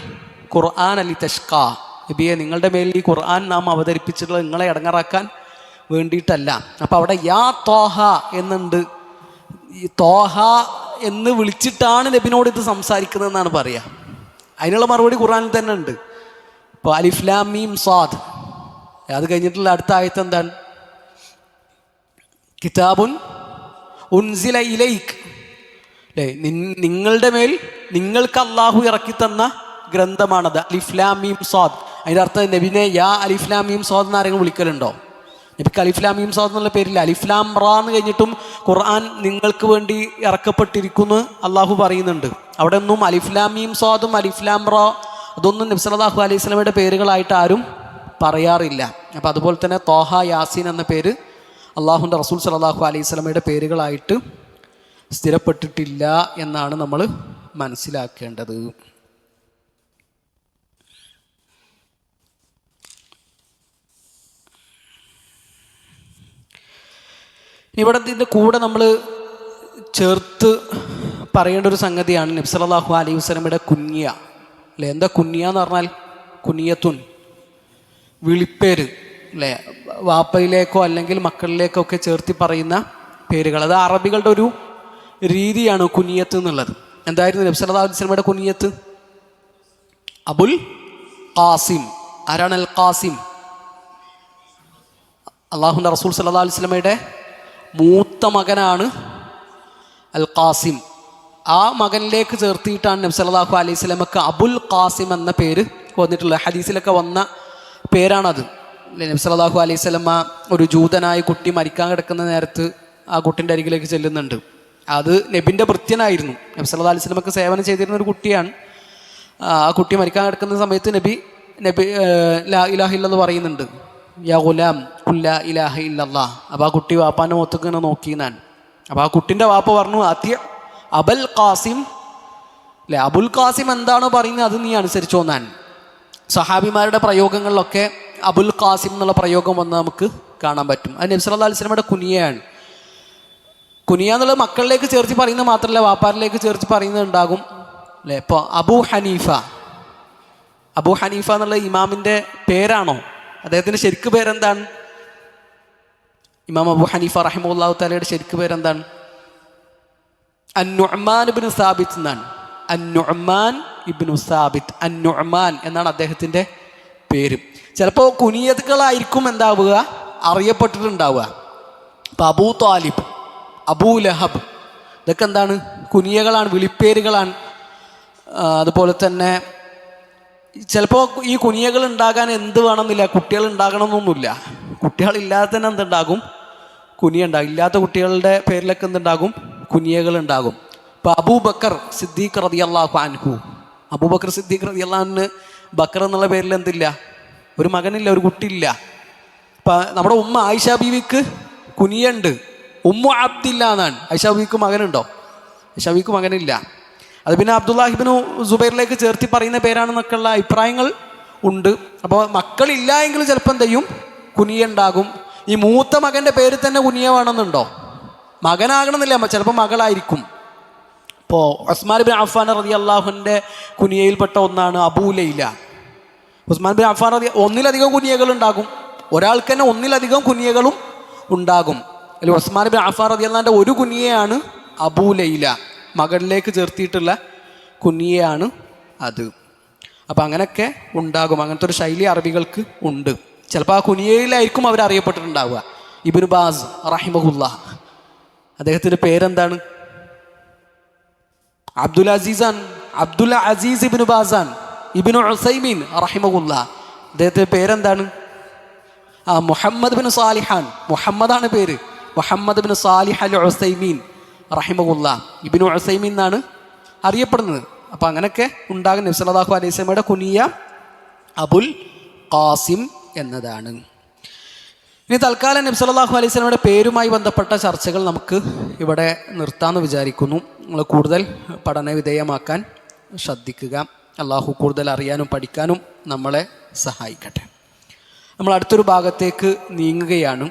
ഖുർആൻ ലിതഷ്ഖാ, നബിയെ നിങ്ങളുടെ മേലിൽ ഈ ഖുർആൻ നാം അവതരിപ്പിച്ചിട്ടുള്ളത് നിങ്ങളെ ഇടങ്ങറാക്കാൻ വേണ്ടിയിട്ടല്ല. അപ്പം അവിടെ യാ ത്വാഹ എന്നുണ്ട്. ഈ ത്വാഹ എന്ന് വിളിച്ചിട്ടാണ് നബിനോട് ഇത് സംസാരിക്കുന്നതെന്നാണ് പറയുക. അതിനുള്ള മറുപടി ഖുർആനിൽ തന്നെ ഉണ്ട്. ഇപ്പോൾ അലിഫ് ലാം മീം സ്വാദ്, അത് കഴിഞ്ഞിട്ടുള്ള അടുത്ത ആയത്ത് എന്താണ്? കിതാബുൻ ഉൻസില ഇലൈക്, അല്ലേ, നിങ്ങളുടെ മേൽ നിങ്ങൾക്ക് അള്ളാഹു ഇറക്കി തന്ന ഗ്രന്ഥമാണത്. അലിഫ് ലാം മീം സ്വാദ്. അതിൻ്റെ അർത്ഥം നബിനെ യാ അലിഫ് ലാം മീം സ്വാദ് എന്ന് ആരെങ്കിലും വിളിക്കലുണ്ടോ? നബിക്ക് അലിഫ് ലാം മീം സ്വാദ് എന്നുള്ള പേരില്ല. അലിഫ് ലാം റാ എന്ന് കഴിഞ്ഞിട്ടും ഖുർആൻ നിങ്ങൾക്ക് വേണ്ടി ഇറക്കപ്പെട്ടിരിക്കുന്നു അള്ളാഹു പറയുന്നുണ്ട്. അവിടെ ഒന്നും അലിഫ് ലാം മീം സ്വാദും അലിഫ് ലാം റാ അതൊന്നും നബി സല്ലല്ലാഹു അലൈഹി വസല്ലമയുടെ പേരുകളായിട്ട് ആരും പറയാറില്ല. അപ്പം അതുപോലെ തന്നെ ത്വാഹ, യാസീൻ എന്ന പേര് അള്ളാഹുവിൻ്റെ റസൂൽ സല്ലല്ലാഹു അലൈഹി വസല്ലമയുടെ പേരുകളായിട്ട് സ്ഥിരപ്പെട്ടിട്ടില്ല എന്നാണ് നമ്മൾ മനസ്സിലാക്കേണ്ടത്. ഇവിടെ ഇതിൻ്റെ കൂടെ നമ്മൾ ചേർത്ത് പറയേണ്ട ഒരു സംഗതിയാണ് നബി സല്ലല്ലാഹു അലൈഹി വസല്ലമയുടെ കുനിയ, അല്ലേ? എന്താ കുനിയ എന്ന് പറഞ്ഞാൽ? കുനിയത്തുൻ, വിളിപ്പേര്, അല്ലേ? വാപ്പയിലേക്കോ അല്ലെങ്കിൽ മക്കളിലേക്കോ ഒക്കെ ചേർത്തി പറയുന്ന പേരുകൾ. അത് അറബികളുടെ ഒരു രീതിയാണ് കുനിയത്ത് എന്നുള്ളത്. എന്തായിരുന്നു നബി സല്ലല്ലാഹു അലൈഹി വസല്ലമയുടെ കുനിയത്ത്? അബുൽ ഖാസിം. ആരാണ് അൽ ഖാസിം? അള്ളാഹുവിൻ്റെ റസൂൽ സല്ലല്ലാഹു അലൈഹി വസല്ലമയുടെ മൂത്ത മകനാണ് അൽ ഖാസിം. ആ മകനിലേക്ക് ചേർത്തിയിട്ടാണ് നബി സല്ലല്ലാഹു അലൈഹി വസല്ലമക്ക് അബുൽ ഖാസിം എന്ന പേര് വന്നിട്ടുള്ളത്. ഹദീസിലൊക്കെ വന്ന പേരാണത്. നബി സല്ലല്ലാഹു അലൈഹി വസല്ലമ ഒരു ജൂതനായ കുട്ടി മരിക്കാൻ കിടക്കുന്ന നേരത്ത് ആ കുട്ടിൻ്റെ അരികിലേക്ക് ചെല്ലുന്നുണ്ട്. അത് നബിൻ്റെ ഭൃത്യനായിരുന്നു. നബി സല്ലല്ലാഹു അലൈഹി വസല്ലമക്ക് സേവനം ചെയ്തിരുന്ന ഒരു കുട്ടിയാണ്. ആ കുട്ടി മരിക്കാൻ കിടക്കുന്ന സമയത്ത് നബി ലാ ഇലാഹ ഇല്ലല്ലാഹ് പറയുന്നുണ്ട്, യാ ഗുലാം ഖുൽ ലാ ഇലാഹ ഇല്ലല്ലാഹ്. അപ്പോൾ ആ കുട്ടി വാപ്പാൻ്റെ മുഖത്തേക്ക് ഇങ്ങനെ നോക്കിയെന്നാണ്. അപ്പോൾ ആ കുട്ടിൻ്റെ വാപ്പ പറഞ്ഞു, അത്യ അബുൽ ഖാസിം, അല്ലേ, അബുൽ ഖാസിം എന്താണോ പറയുന്നത് അത് നീ അനുസരിച്ചോന്നാൻ. സഹാബിമാരുടെ പ്രയോഗങ്ങളിലൊക്കെ അബുൽ ഖാസിം എന്നുള്ള പ്രയോഗം വന്ന് നമുക്ക് കാണാൻ പറ്റും. അത് നബി സല്ലല്ലാഹു അലൈഹി വസല്ലമയുടെ കുനിയയാണ്. കുനിയ എന്നുള്ളത് മക്കളിലേക്ക് ചേർത്ത് പറയുന്നത് മാത്രമല്ല, വാപ്പാരിലേക്ക് ചേർത്ത് പറയുന്നത് ഉണ്ടാകും, അല്ലേ. ഇപ്പോൾ അബൂ ഹനീഫ എന്നുള്ള ഇമാമിൻ്റെ പേരാണോ? അദ്ദേഹത്തിൻ്റെ ശരിക്ക് പേരെന്താണ്? ഇമാം അബൂ ഹനീഫ റഹിമഹുല്ലാഹു തആലയുടെ ശരിക്ക് പേരെന്താണ്? അൻ-നുഅ്മാൻ ഇബ്നു സാബിത്ത് എന്നാണ്. അൻ-നുഅ്മാൻ ഇബ്നു സാബിത്ത്, അൻ-നുഅ്മാൻ എന്നാണ് അദ്ദേഹത്തിൻ്റെ പേര്. ചിലപ്പോൾ കുനിയത്തുകളായിരിക്കും എന്താവുക, അറിയപ്പെട്ടിട്ടുണ്ടാവുക. ഇപ്പം അബൂ താലിബ്, അബൂ ലഹബ്, ഇതൊക്കെ എന്താണ്? കുനിയകളാണ്, വിളിപ്പേരുകളാണ്. അതുപോലെ തന്നെ ചിലപ്പോൾ ഈ കുനിയകൾ ഉണ്ടാകാൻ എന്ത് വേണമെന്നില്ല, കുട്ടികൾ ഉണ്ടാകണമെന്നൊന്നുമില്ല. കുട്ടികളില്ലാതെ തന്നെ എന്തുണ്ടാകും? കുനിയ ഉണ്ടാകും. ഇല്ലാത്ത കുട്ടികളുടെ പേരിലൊക്കെ എന്തുണ്ടാകും? കുനിയകൾ ഉണ്ടാകും. ഇപ്പോൾ അബൂബക്കർ സിദ്ദീഖ് റളിയല്ലാഹു അൻഹു, അബൂബക്കർ സിദ്ദീഖ് റളിയല്ലാഹു അൻഹു, ബക്കർ എന്നുള്ള പേരിൽ എന്തില്ല? ഒരു മകനില്ല, ഒരു കുട്ടിയില്ല. ഇപ്പം നമ്മുടെ ഉമ്മ ആയിഷ ബീവിക്ക് കുനിയുണ്ട്, ഉമ്മു അബ്ദില്ല എന്നാണ്. ആയിഷ ബീവിക്ക് മകനുണ്ടോ? ആയിഷ ബീവിക്ക് മകനില്ല. അത് പിന്നെ അബ്ദുല്ലാഹിബ്നു സുബൈറിലേക്ക് ചേർത്തി പറയുന്ന പേരാണെന്നൊക്കെയുള്ള അഭിപ്രായങ്ങൾ ഉണ്ട്. അപ്പോൾ മക്കളില്ല എങ്കിലും ചിലപ്പോൾ എന്ത് ചെയ്യും? കുനിയ ഉണ്ടാകും. ഈ മൂത്ത മകൻ്റെ പേര് തന്നെ കുനിയ വേണമെന്നുണ്ടോ? മകനാകണമെന്നില്ല, ചിലപ്പോൾ മകളായിരിക്കും. ഇപ്പോൾ ഉസ്മാൻ ബിൻ അഫ്ഫാൻ റളിയല്ലാഹുവിൻ്റെ കുനിയയിൽപ്പെട്ട ഒന്നാണ് അബൂ ലൈല. ഉസ്മാൻ ബിൻ അഫ്ഫാൻ ഒന്നിലധികം കുനിയകൾ ഉണ്ടാകും. ഒരാൾക്ക് തന്നെ ഒന്നിലധികം കുനിയകളും ഉണ്ടാകും. അല്ലെങ്കിൽ ഉസ്മാൻ ബിൻ അഫ്ഫാൻ റളിയല്ലാഹുവിൻ്റെ ഒരു കുനിയയാണ് അബൂ ലൈല, മകളിലേക്ക് ചേർത്തിയിട്ടുള്ള കുനിയയാണ് അത്. അപ്പം അങ്ങനെയൊക്കെ ഉണ്ടാകും. അങ്ങനത്തെ ഒരു ശൈലി അറബികൾക്ക് ഉണ്ട്. ചിലപ്പോൾ ആ കുനിയയിലായിരിക്കും അവരറിയപ്പെട്ടിട്ടുണ്ടാവുക. ഇബ്നു ബാസ് റഹിമഹുല്ലാഹ്, അദ്ദേഹത്തിൻ്റെ പേരെന്താണ്? അബ്ദുൽ അസീസ് ഇബ്നു ബാസാൻ ഇബ്നു ഉസൈമീൻ റഹിമഹുല്ലാഹ്, അദ്ദേഹത്തിൻ്റെ പേരെന്താണ്? മുഹമ്മദ് ബിൻ സാലിഹാൻ, മുഹമ്മദാണ് പേര്. മുഹമ്മദ് ബിൻ സാലിഹ് അൽ ഉസൈമീൻ റഹിമഹുല്ലാഹ്, ഇബ്നു ഉസൈമീൻ എന്നാണ് അറിയപ്പെടുന്നത്. അപ്പം അങ്ങനെയൊക്കെ ഉണ്ടാകും. നബി സല്ലല്ലാഹു അലൈഹി വസല്ലമയുടെ കുനിയ അബുൽ ഖാസിം എന്നതാണ്. ഇനി തൽക്കാലം നബി സല്ലല്ലാഹു അലൈഹി വസല്ലമയുടെ പേരുമായി ബന്ധപ്പെട്ട ചർച്ചകൾ നമുക്ക് ഇവിടെ നിർത്താമെന്ന് വിചാരിക്കുന്നു. നിങ്ങൾ കൂടുതൽ പഠന വിധേയമാക്കാൻ ശ്രദ്ധിക്കുക. അള്ളാഹു കൂടുതൽ അറിയാനും പഠിക്കാനും നമ്മളെ സഹായിക്കട്ടെ. നമ്മൾ അടുത്തൊരു ഭാഗത്തേക്ക് നീങ്ങുകയാണ്.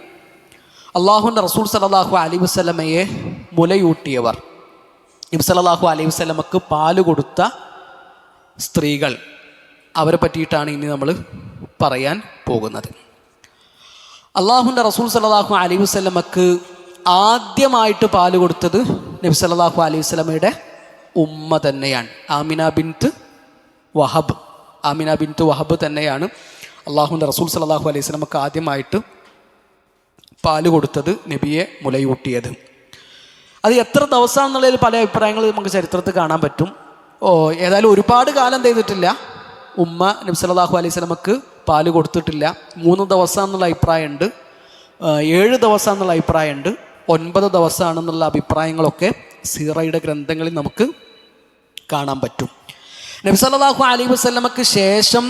അള്ളാഹുവിൻ്റെ റസൂൽ സല്ലല്ലാഹു അലൈഹി വസല്ലമയെ മുലയൂട്ടിയവർ, നബി സല്ലല്ലാഹു അലൈഹി വസല്ലമക്ക് പാല് കൊടുത്ത സ്ത്രീകൾ, അവരെ പറ്റിയിട്ടാണ് ഇനി നമ്മൾ പറയാൻ പോകുന്നത്. അള്ളാഹുവിൻ്റെ റസൂൽ സല്ലല്ലാഹു അലൈഹി വസല്ലമക്ക് ആദ്യമായിട്ട് പാല് കൊടുത്തത് നബി സല്ലല്ലാഹു അലൈഹി വസല്ലമയുടെ ഉമ്മ തന്നെയാണ്. ആമിന ബിൻത്ത് വഹബ് തന്നെയാണ് അള്ളാഹുവിൻ്റെ റസൂൽ സല്ലല്ലാഹു അലൈഹി വസല്ലമക്ക് ആദ്യമായിട്ട് പാല് കൊടുത്തത്, നബിയെ മുലയൂട്ടിയത്. അത് എത്ര ദിവസമാണെന്നുള്ളതിൽ പല അഭിപ്രായങ്ങൾ നമുക്ക് ചരിത്രത്തിൽ കാണാൻ പറ്റും. ഏതായാലും ഒരുപാട് കാലം ചെയ്തിട്ടില്ല ഉമ്മ നബി സല്ലല്ലാഹു അലൈഹി വസല്ലമക്ക് പാല് കൊടുത്തിട്ടില്ല. 3 ദിവസം എന്നുള്ള അഭിപ്രായമുണ്ട്, 7 ദിവസം എന്നുള്ള അഭിപ്രായമുണ്ട്, 9 ദിവസമാണെന്നുള്ള അഭിപ്രായങ്ങളൊക്കെ സീറയുടെ ഗ്രന്ഥങ്ങളിൽ നമുക്ക് കാണാൻ പറ്റും. നബി സല്ലല്ലാഹു അലൈഹി വസല്ലമക്ക് ശേഷം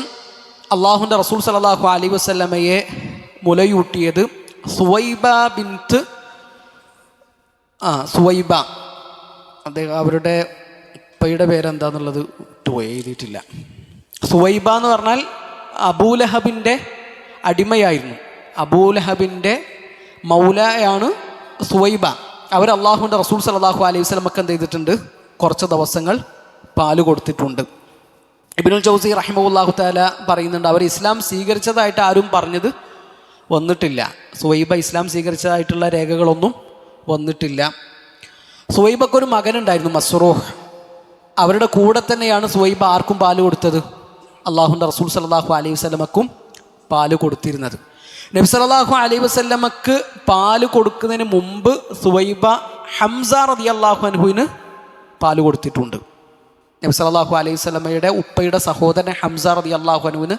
അള്ളാഹുവിൻ്റെ റസൂൽ സല്ലല്ലാഹു അലൈഹി വസല്ലമയെ മുലയൂട്ടിയത് സുവൈബ, അദ്ദേഹം അവരുടെ ഉപ്പയുടെ പേരെന്താന്നുള്ളത് എഴുതിയിട്ടില്ല. സുവൈബ എന്ന് പറഞ്ഞാൽ അബൂലഹബിൻ്റെ അടിമയായിരുന്നു. അബൂലഹബിൻ്റെ മൗലയാണ് സുവൈബ. അവർ അള്ളാഹുവിൻ്റെ റസൂൽ സല്ലല്ലാഹു അലൈഹി വസല്ലമക്ക് എന്ത് ചെയ്തിട്ടുണ്ട്? കുറച്ച് ദിവസങ്ങൾ പാല് കൊടുത്തിട്ടുണ്ട്. ഇബ്നുൽ ജൗസി റഹിമഹുല്ലാഹു തആല പറയുന്നുണ്ട്, അവർ ഇസ്ലാം സ്വീകരിച്ചതായിട്ട് ആരും പറഞ്ഞത് വന്നിട്ടില്ല. സുവൈബ ഇസ്ലാം സ്വീകരിച്ചതായിട്ടുള്ള രേഖകളൊന്നും വന്നിട്ടില്ല. സുവൈബക്കൊരു മകനുണ്ടായിരുന്നു, മസ്റൂഹ്. അവരുടെ കൂടെ തന്നെയാണ് സുവൈബ ആർക്കും പാല് കൊടുത്തത്? അള്ളാഹുവിൻ്റെ റസൂൽ സല്ലല്ലാഹു അലൈഹി വസല്ലമക്കും പാല് കൊടുത്തിരുന്നത്. നബി സല്ലല്ലാഹു അലൈഹി വസല്ലമക്ക് പാല് കൊടുക്കുന്നതിന് മുമ്പ് സുവൈബ ഹംസ റളിയല്ലാഹു അൻഹുവിന് പാല് കൊടുത്തിട്ടുണ്ട്. നബി സല്ലല്ലാഹു അലൈഹി വസല്ലമയുടെ ഉപ്പയുടെ സഹോദരൻ ഹംസ റളിയല്ലാഹു അൻഹുവിന്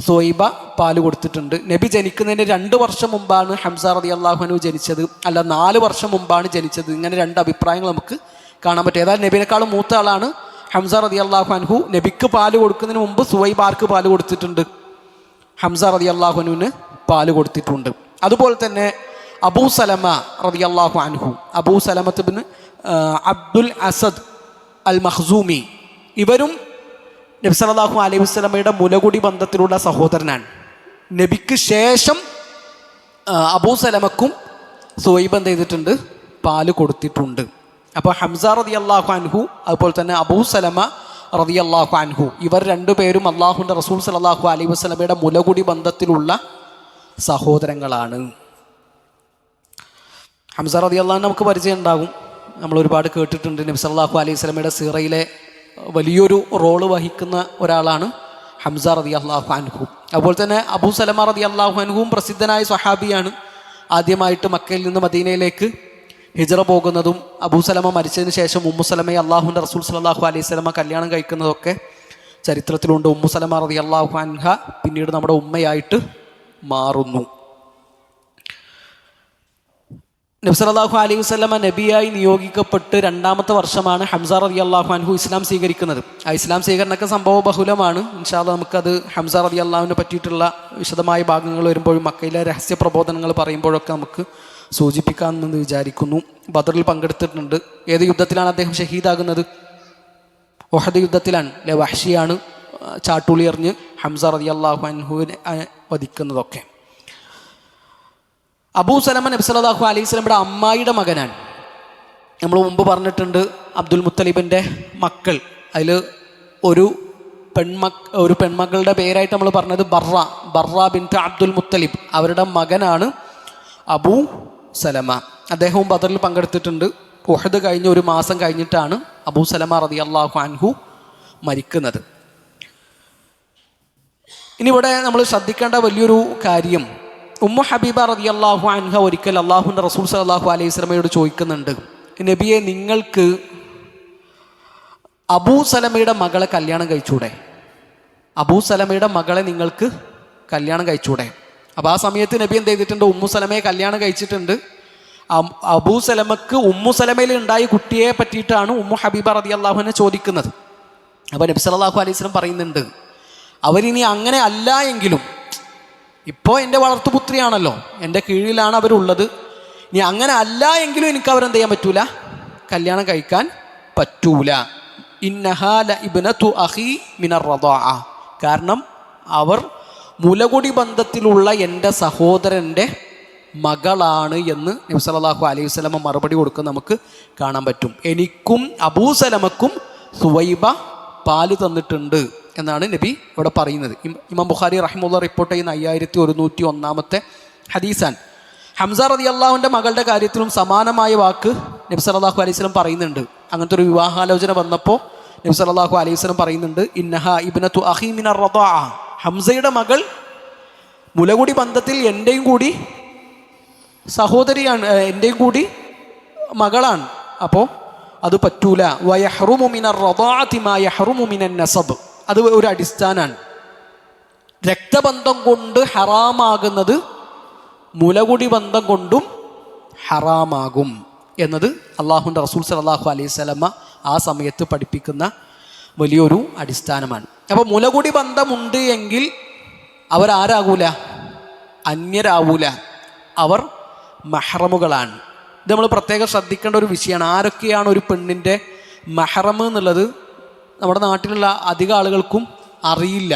സുവൈബ പാല് കൊടുത്തിട്ടുണ്ട്. നബി ജനിക്കുന്നതിന് 2 വർഷം മുമ്പാണ് ഹംസ റളിയല്ലാഹു അൻഹു ജനിച്ചത്, അല്ല 4 വർഷം മുമ്പാണ് ജനിച്ചത്. ഇങ്ങനെ 2 അഭിപ്രായങ്ങൾ നമുക്ക് കാണാൻ പറ്റും. ഏതായാലും നബിനേക്കാളും മൂത്ത ആളാണ് ഹംസ റളിയല്ലാഹു അൻഹു. നബിക്ക് പാല് കൊടുക്കുന്നതിന് മുമ്പ് സുവൈബാർക്ക് പാല് കൊടുത്തിട്ടുണ്ട്, ഹംസ റളിയല്ലാഹു അൻഹുവിന് പാല് കൊടുത്തിട്ടുണ്ട്. അതുപോലെ തന്നെ അബൂ സലമ റളിയല്ലാഹു അൻഹു, Abu സലമത്ത് bin Abdul Asaad al മഖ്സൂമി, ഇവരും നബി സല്ലല്ലാഹു അലൈഹി വസല്ലമയുടെ മുലകുടി ബന്ധത്തിലുള്ള സഹോദരനാണ്. നബിക്ക് ശേഷം അബൂ സലമക്കും സുവൈബ എന്ത് ചെയ്തിട്ടുണ്ട്? പാല് കൊടുത്തിട്ടുണ്ട്. അപ്പോൾ ഹംസ റളിയല്ലാഹു അൻഹു അതുപോലെ തന്നെ അബൂ സലമ റളിയല്ലാഹു അൻഹു, ഇവർ 2 പേരും അള്ളാഹുവിൻ്റെ റസൂൽ സല്ലല്ലാഹു അലൈഹി വസല്ലമയുടെ മുലകുടി ബന്ധത്തിലുള്ള സഹോദരങ്ങളാണ്. ഹംസ റളിയല്ലാഹു അൻഹു നമുക്ക് പരിചയം ഉണ്ടാകും, നമ്മൾ ഒരുപാട് കേട്ടിട്ടുണ്ട്. നബി സല്ലല്ലാഹു അലൈഹി വസല്ലമയുടെ സീറയിലെ വലിയൊരു റോള് വഹിക്കുന്ന ഒരാളാണ് ഹംസ റളിയല്ലാഹു അൻഹു. അതുപോലെ തന്നെ അബൂ സലമ റളിയല്ലാഹു അൻഹുവും പ്രസിദ്ധനായ സ്വഹാബിയാണ്. ആദ്യമായിട്ട് മക്കയിൽ നിന്ന് മദീനയിലേക്ക് ഹിജ്റ പോകുന്നതും അബൂ സലമ മരിച്ചതിന് ശേഷം ഉമ്മു സലമയെ അള്ളാഹുവിൻ്റെ റസൂൽ സല്ലല്ലാഹു അലൈഹി വസല്ലമ കല്യാണം കഴിക്കുന്നതൊക്കെ ചരിത്രത്തിലുണ്ട്. ഉമ്മു സലമ റളിയല്ലാഹു അൻഹ പിന്നീട് നമ്മുടെ ഉമ്മയായിട്ട് മാറുന്നു. നബി സല്ലല്ലാഹു അലൈഹി വസല്ലമ നബിയായി നിയോഗിക്കപ്പെട്ട് 2ാമത്തെ വർഷമാണ് ഹംസ റളിയല്ലാഹു അൻഹു ഇസ്ലാം സ്വീകരിക്കുന്നത്. ആ ഇസ്ലാം സ്വീകരണമൊക്കെ സംഭവ ബഹുലമാണ്. ഇൻഷാ അല്ലാഹ് നമുക്കത് ഹംസ റളിയല്ലാഹുവിനെ പറ്റിയിട്ടുള്ള വിശദമായ ഭാഗങ്ങൾ വരുമ്പോഴും മക്കയിലെ രഹസ്യ പ്രബോധനങ്ങൾ പറയുമ്പോഴൊക്കെ നമുക്ക് സൂചിപ്പിക്കാമെന്ന് വിചാരിക്കുന്നു. ബദറിൽ പങ്കെടുത്തിട്ടുണ്ട്. ഏത് യുദ്ധത്തിലാണ് അദ്ദേഹം ഷഹീദാകുന്നത്? ഉഹദ് യുദ്ധത്തിലാണ് അല്ലെ? വഹ്ഷിയാണ് ചാട്ടുളി എറിഞ്ഞ് ഹംസ റളിയല്ലാഹു അൻഹുവിനെ വധിക്കുന്നതൊക്കെ. അബൂ സലമ നബി സല്ലല്ലാഹു അലൈഹി വസല്ലമയുടെ അമ്മായിയുടെ മകനാണ്. നമ്മൾ മുമ്പ് പറഞ്ഞിട്ടുണ്ട് അബ്ദുൽ മുത്തലിബിൻ്റെ മക്കൾ, അതിൽ ഒരു പെൺമക്കളുടെ പേരായിട്ട് നമ്മൾ പറഞ്ഞത് ബർറ ബിൻറ്റ് അബ്ദുൽ മുത്തലിബ്, അവരുടെ മകനാണ് അബൂ സലമ. അദ്ദേഹവും ബദറിൽ പങ്കെടുത്തിട്ടുണ്ട്. ഉഹദ് കഴിഞ്ഞ് 1 മാസം കഴിഞ്ഞിട്ടാണ് അബൂ സലമ റളിയല്ലാഹു അൻഹു മരിക്കുന്നത്. ഇനി ഇവിടെ നമ്മൾ ശ്രദ്ധിക്കേണ്ട വലിയൊരു കാര്യം, ഉമ്മു ഹബീബ റളിയല്ലാഹു അൻഹ ഒരിക്കൽ അള്ളാഹുവിൻ്റെ റസൂൽ സല്ലല്ലാഹു അലൈഹി വസല്ലമയോട് ചോദിക്കുന്നുണ്ട്, നബിയെ നിങ്ങൾക്ക് അബൂ സലമയുടെ മകളെ കല്യാണം കഴിച്ചൂടെ? അബൂ സലമയുടെ മകളെ നിങ്ങൾക്ക് കല്യാണം കഴിച്ചൂടെ? അപ്പോൾ ആ സമയത്ത് നബി എന്ത് ചെയ്തിട്ടുണ്ട്? ഉമ്മു സലമയെ കല്യാണം കഴിച്ചിട്ടുണ്ട്. അബൂ സലമക്ക് ഉമ്മു സലമയിൽ ഉണ്ടായ കുട്ടിയെ പറ്റിയിട്ടാണ് ഉമ്മു ഹബീബ റളിയല്ലാഹു അൻഹ ചോദിക്കുന്നത്. അപ്പോൾ നബി സല്ലല്ലാഹു അലൈഹി വസല്ലം പറയുന്നുണ്ട്, അവരിനി അങ്ങനെ അല്ല എങ്കിലും, ഇപ്പോൾ എൻ്റെ വളർത്തുപുത്രിയാണല്ലോ, എൻ്റെ കീഴിലാണ് അവരുള്ളത്, ഇനി അങ്ങനെ അല്ല എങ്കിലും എനിക്ക് അവരെന്ത് ചെയ്യാൻ പറ്റൂല? കല്യാണം കഴിക്കാൻ പറ്റൂല. ഇന്നഹാ ല ഇബ്നതു അഖി മിനർ റദാഅ, കാരണം അവർ മുലകുടി ബന്ധത്തിലുള്ള എൻ്റെ സഹോദരൻ്റെ മകളാണ് എന്ന് നബി സല്ലല്ലാഹു അലൈഹി വസല്ലമ മറുപടി കൊടുക്കുന്ന നമുക്ക് കാണാൻ പറ്റും. എനിക്കും അബൂ സലമക്കും സുവൈബ പാല് തന്നിട്ടുണ്ട് എന്നാണ് നബി ഇവിടെ പറയുന്നത്. ഇമാം ബുഖാരി റഹിമഹുല്ലാ റിപ്പോർട്ട് ചെയ്യുന്ന 5101 ഹദീസാൻ. ഹംസ റളിയല്ലാഹുവിൻ്റെ മകളുടെ കാര്യത്തിലും സമാനമായ വാക്ക് നബി സല്ലല്ലാഹു അലൈഹി വസല്ലം പറയുന്നുണ്ട്. അങ്ങനത്തെ ഒരു വിവാഹാലോചന വന്നപ്പോൾ നബി സല്ലല്ലാഹു അലൈഹി വസല്ലം പറയുന്നുണ്ട്, ഇന്നഹാ ഇബ്നതു അഖി മിനർ റദാഅ, ഹംസയുടെ മകൾ മുലകുടി ബന്ധത്തിൽ എൻ്റെയും കൂടി സഹോദരിയാണ്, എൻ്റെയും കൂടി മകളാണ്, അപ്പോൾ അത് പറ്റൂല. വയഹ്റുമു മിനർ റദാഅതി മാ യഹ്റുമു മിനൻ നസബ്, അത് ഒരു അടിസ്ഥാനമാണ്. രക്തബന്ധം കൊണ്ട് ഹറാമാകുന്നത് മുലകുടി ബന്ധം കൊണ്ടും ഹറാമാകും എന്നത് അള്ളാഹുവിൻ്റെ റസൂൽ സല്ലല്ലാഹു അലൈഹി വസല്ലമ ആ സമയത്ത് പഠിപ്പിക്കുന്ന വലിയൊരു അടിസ്ഥാനമാണ്. അപ്പോൾ മുലകുടി ബന്ധമുണ്ട് എങ്കിൽ അവരാരാകൂല? അന്യരാകൂല, അവർ മഹ്റമുകളാണ്. ഇത് നമ്മൾ പ്രത്യേകം ശ്രദ്ധിക്കേണ്ട ഒരു വിഷയമാണ്. ആരൊക്കെയാണ് ഒരു പെണ്ണിൻ്റെ മഹ്റം എന്നുള്ളത് നമ്മുടെ നാട്ടിലുള്ള അധിക ആളുകൾക്കും അറിയില്ല.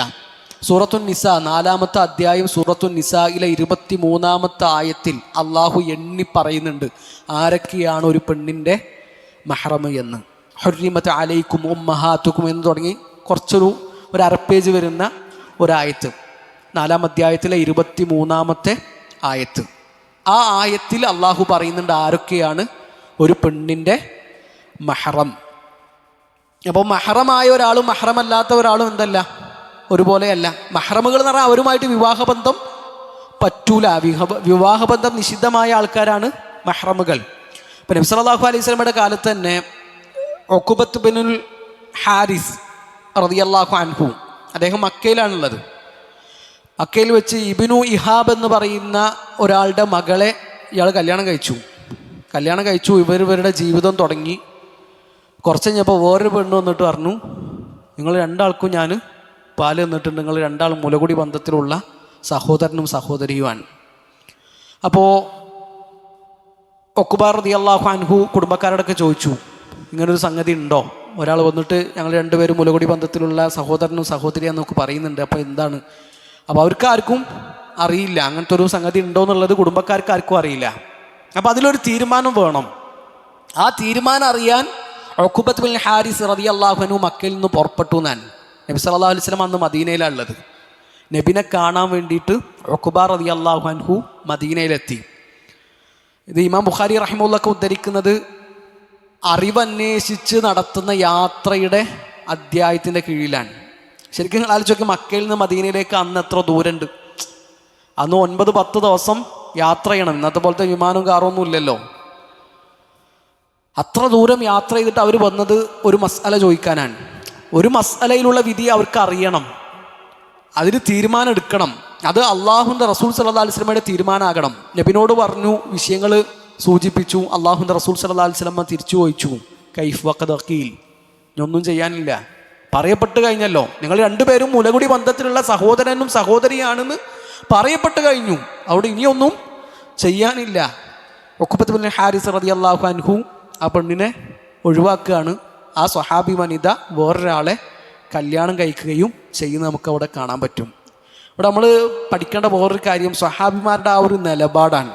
സൂറത്തുൻ നിസാ 4-ാമത്തെ അധ്യായം സൂറത്തുൻ നിസായിലെ 23-ാമത്തെ ആയത്തിൽ അള്ളാഹു എണ്ണി പറയുന്നുണ്ട് ആരൊക്കെയാണ് ഒരു പെണ്ണിൻ്റെ മഹ്റം എന്ന്. ഹുർരിമത് അലൈക്കും ഉമ്മഹാത്തുക്കും എന്ന് തുടങ്ങി കുറച്ചൊരു അരപ്പേജ് വരുന്ന ഒരായത്ത്, 4-ാം അധ്യായത്തിലെ 23-ാമത്തെ ആയത്ത്. ആ ആയത്തിൽ അള്ളാഹു പറയുന്നുണ്ട് ആരൊക്കെയാണ് ഒരു പെണ്ണിൻ്റെ മഹ്റം. അപ്പോൾ മഹ്റമായ ഒരാളും മഹ്റമല്ലാത്ത ഒരാളും എന്തല്ല, ഒരുപോലെയല്ല. മഹ്റമുകൾ എന്ന് പറഞ്ഞാൽ അവരുമായിട്ട് വിവാഹബന്ധം പറ്റൂല, വിവാഹബന്ധം നിഷിദ്ധമായ ആൾക്കാരാണ് മഹ്റമുകൾ. ഇപ്പം നബി സല്ലല്ലാഹു അലൈഹി വസല്ലമയുടെ കാലത്ത് തന്നെ ഉഖബത്ത് ബിനുൽ ഹാരിസ് റളിയല്ലാഹു അൻഹു, അദ്ദേഹം മക്കയിലാണുള്ളത്. മക്കയിൽ വെച്ച് ഇബ്നു ഇഹാബ് എന്ന് പറയുന്ന ഒരാളുടെ മകളെ ഇയാൾ കല്യാണം കഴിച്ചു. ഇവരുടെ ജീവിതം തുടങ്ങി. കുറച്ച് കഴിഞ്ഞപ്പോൾ വേറൊരു പെണ്ണ് വന്നിട്ട് പറഞ്ഞു, നിങ്ങൾ രണ്ടാൾക്കും ഞാൻ പാല് തന്നിട്ടുണ്ട്, നിങ്ങൾ രണ്ടാളും മുലകുടി ബന്ധത്തിലുള്ള സഹോദരനും സഹോദരിയുമാണ്. അപ്പോൾ ഉഖ്ബ റളിയല്ലാഹു അൻഹു കുടുംബക്കാരോടൊക്കെ ചോദിച്ചു, ഇങ്ങനൊരു സംഗതി ഉണ്ടോ? ഒരാൾ വന്നിട്ട് ഞങ്ങൾ രണ്ടുപേരും മുലകുടി ബന്ധത്തിലുള്ള സഹോദരനും സഹോദരിയാന്ന് നമുക്ക് പറയുന്നുണ്ട്, അപ്പോൾ എന്താണ്? അപ്പോൾ അവർക്കാർക്കും അറിയില്ല അങ്ങനത്തെ ഒരു സംഗതി ഉണ്ടോ എന്നുള്ളത്. കുടുംബക്കാർക്ക് ആർക്കും അറിയില്ല. അപ്പോൾ അതിലൊരു തീരുമാനം വേണം. ആ തീരുമാനം അറിയാൻ ഉഖ്ബത്ത് ബിൻ ഹാരിസ് റളിയല്ലാഹു അൻഹു മക്കയിൽ നിന്ന് പുറപ്പെട്ടു എന്നാണ്. നബി സല്ലല്ലാഹു അലൈഹി വസല്ലം അന്ന് മദീനയിലാണ് ഉള്ളത്. നബിനെ കാണാൻ വേണ്ടിയിട്ട് ഉഖ്ബ റളിയല്ലാഹു അൻഹു മദീനയിലെത്തി. ഇത് ഇമാം ബുഖാരി റഹിമഹുള്ളാഹ് ഉദ്ധരിക്കുന്നത് അറിവന്വേഷിച്ച് നടത്തുന്ന യാത്രയുടെ അധ്യായത്തിൻ്റെ കീഴിലാണ്. ശരിക്കും നിങ്ങൾ ആലോചിച്ച് നോക്കി, മക്കയിൽ നിന്ന് മദീനയിലേക്ക് അന്ന് എത്ര ദൂരമുണ്ട്? അന്ന് 9-10 ദിവസം യാത്ര ചെയ്യണം. ഇന്നത്തെ പോലത്തെ വിമാനവും കാറൊന്നും ഇല്ലല്ലോ. അത്ര ദൂരം യാത്ര ചെയ്തിട്ട് അവർ വന്നത് ഒരു മസ്അല ചോദിക്കാനാണ്. ഒരു മസ്അലയിലുള്ള വിധി അവർക്ക് അറിയണം, അതിന് തീരുമാനം എടുക്കണം. അത് അള്ളാഹുവിൻ്റെ റസൂൽ സല്ലല്ലാഹു അലൈഹി വസല്ലമയുടെ തീരുമാനമാകണം. നബിനോട് പറഞ്ഞു, വിഷയങ്ങൾ സൂചിപ്പിച്ചു. അള്ളാഹുവിൻ്റെ റസൂൽ സല്ലല്ലാഹു അലൈഹി വസല്ലമ തിരിച്ചു ചോദിച്ചു, കൈഫ് വഖദ് ഖീൽ, ഇനിയൊന്നും ചെയ്യാനില്ല, പറയപ്പെട്ട് കഴിഞ്ഞല്ലോ, നിങ്ങൾ രണ്ടുപേരും മുലകുടി ബന്ധത്തിലുള്ള സഹോദരനും സഹോദരിയാണെന്ന് പറയപ്പെട്ട് കഴിഞ്ഞു, അവിടെ ഇനിയൊന്നും ചെയ്യാനില്ല. ഉഖ്ബത്ത് ബിൻ ഹാരിസ് റളിയല്ലാഹു അൻഹു ആ പെണ്ണിനെ ഒഴിവാക്കുകയാണ്. ആ സ്വഹാബി വനിത വേറൊരാളെ കല്യാണം കഴിക്കുകയും ചെയ്യുന്നത് നമുക്ക് അവിടെ കാണാൻ പറ്റും. ഇവിടെ നമ്മൾ പഠിക്കേണ്ട വേറൊരു കാര്യം സ്വഹാബിമാരുടെ ആ ഒരു നിലപാടാണ്.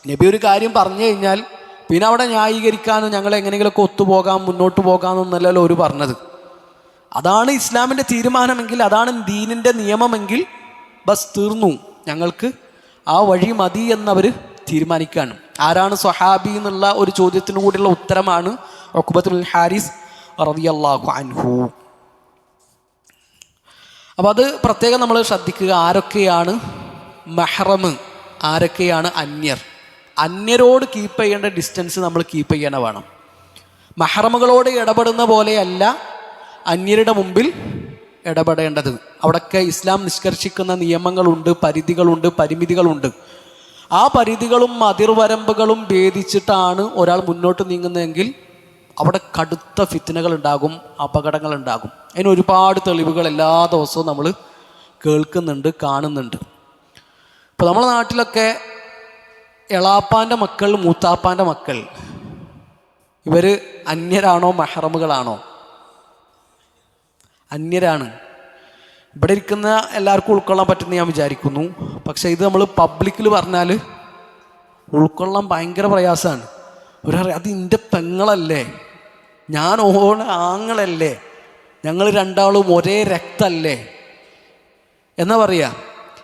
നബി ഒരു കാര്യം പറഞ്ഞു കഴിഞ്ഞാൽ പിന്നെ അവിടെ ന്യായീകരിക്കാനും ഞങ്ങൾ എങ്ങനെയെങ്കിലുമൊക്കെ ഒത്തുപോകാം, മുന്നോട്ട് പോകാമെന്നല്ലല്ലോ ഒരു പറഞ്ഞത്. അതാണ് ഇസ്ലാമിൻ്റെ തീരുമാനമെങ്കിൽ, അതാണ് ദീനിൻ്റെ നിയമമെങ്കിൽ ബസ് തീർന്നു, ഞങ്ങൾക്ക് ആ വഴി മതി എന്നവർ തീരുമാനിക്കുകയാണ്. ആരാണ് സ്വഹാബി എന്നുള്ള ഒരു ചോദ്യത്തിനു കൂടിയുള്ള ഉത്തരമാണ് ഉഖ്ബത്ത് ബിൻ ഹാരിസ് റളിയല്ലാഹു അൻഹു. അപ്പോൾ അത് പ്രത്യേകം നമ്മൾ ശ്രദ്ധിക്കുക. ആരൊക്കെയാണ് മഹ്റം, ആരൊക്കെയാണ് അന്യർ? അന്യരോട് കീപ്പ് ചെയ്യേണ്ട ഡിസ്റ്റൻസ് നമ്മൾ കീപ്പ് ചെയ്യണ വേണം. മഹ്റമുകളോട് ഇടപെടുന്ന പോലെയല്ല അന്യരുടെ മുമ്പിൽ ഇടപെടേണ്ടത്. അവിടൊക്കെ ഇസ്ലാം നിഷ്കർഷിക്കുന്ന നിയമങ്ങളുണ്ട്, പരിധികളുണ്ട്, പരിമിതികളുണ്ട്. ആ പരിധികളും അതിർവരമ്പുകളും ഭേദിച്ചിട്ടാണ് ഒരാൾ മുന്നോട്ട് നീങ്ങുന്നതെങ്കിൽ അവിടെ കടുത്ത ഫിത്നകൾ ഉണ്ടാകും, അപകടങ്ങൾ ഉണ്ടാകും. അതിന് ഒരുപാട് തെളിവുകൾ എല്ലാ ദിവസവും നമ്മൾ കേൾക്കുന്നുണ്ട്, കാണുന്നുണ്ട്. ഇപ്പോൾ നമ്മുടെ നാട്ടിലൊക്കെ എളാപ്പാൻ്റെ മക്കൾ, മൂത്താപ്പാൻ്റെ മക്കൾ, ഇവർ അന്യരാണോ മഹ്റമുകളാണോ? അന്യരാണ്. ഇവിടെ ഇരിക്കുന്ന എല്ലാവർക്കും ഉൾക്കൊള്ളാൻ പറ്റുമെന്ന് ഞാൻ വിചാരിക്കുന്നു. പക്ഷേ ഇത് നമ്മൾ പബ്ലിക്കിൽ പറഞ്ഞാൽ ഉൾക്കൊള്ളാൻ ഭയങ്കര പ്രയാസമാണ്. ഒരാൾ അത് എൻ്റെ പെങ്ങളല്ലേ, ഞാൻ ഓണ ആങ്ങളല്ലേ, ഞങ്ങൾ രണ്ടാളും ഒരേ രക്തമല്ലേ എന്നാ പറയുക.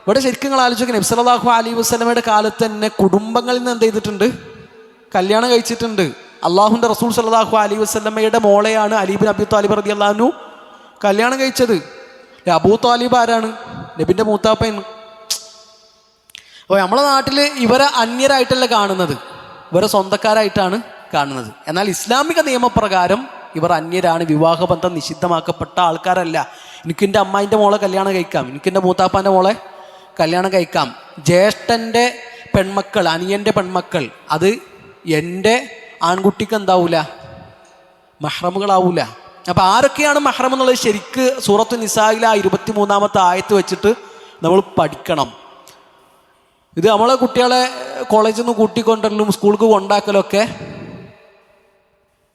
ഇവിടെ ശരിക്കും നിങ്ങൾ ആലോചിക്കുക, നബി സല്ലല്ലാഹു അലൈഹി വസല്ലമയുടെ കാലത്ത് തന്നെ കുടുംബങ്ങളിൽ നിന്ന് എന്ത് ചെയ്തിട്ടുണ്ട്? കല്യാണം കഴിച്ചിട്ടുണ്ട്. അള്ളാഹുവിൻ്റെ റസൂൽ സല്ലല്ലാഹു അലൈഹി വസല്ലമയുടെ മോളെയാണ് അലി ഇബ്നു അബി ത്വാലിബ് റളിയല്ലാഹു അൻഹു കല്യാണം കഴിച്ചത്. അബൂ ത്വാലിബ് ആരാണ്? നബിൻ്റെ മൂത്താപ്പയാണ്. അപ്പോൾ നമ്മളെ നാട്ടിൽ ഇവരെ അന്യരായിട്ടല്ല കാണുന്നത്, ഇവരെ സ്വന്തക്കാരായിട്ടാണ് കാണുന്നത്. എന്നാൽ ഇസ്ലാമിക നിയമപ്രകാരം ഇവർ അന്യരാണ്, വിവാഹബന്ധം നിഷിദ്ധമാക്കപ്പെട്ട ആൾക്കാരല്ല. എനിക്കെൻ്റെ അമ്മായിൻ്റെ മോളെ കല്യാണം കഴിക്കാം, എനിക്കെൻ്റെ മൂത്താപ്പാൻ്റെ മോളെ കല്യാണം കഴിക്കാം. ജ്യേഷ്ഠൻ്റെ പെൺമക്കൾ, അനിയൻ്റെ പെൺമക്കൾ, അത് എൻ്റെ ആൺകുട്ടിക്ക് എന്താവൂല? മഹ്റമുകളാവൂല. അപ്പോൾ ആരൊക്കെയാണ് മഹ്റം എന്നുള്ളത് ശരിക്ക് സൂറത്തു നിസായിലെ 23-ാമത്തെ ആയത്ത് വെച്ചിട്ട് നമ്മൾ പഠിക്കണം. ഇത് നമ്മളെ കുട്ടികളെ കോളേജിൽ നിന്ന് കൂട്ടിക്കൊണ്ടരലും സ്കൂൾക്ക് കൊണ്ടാക്കലൊക്കെ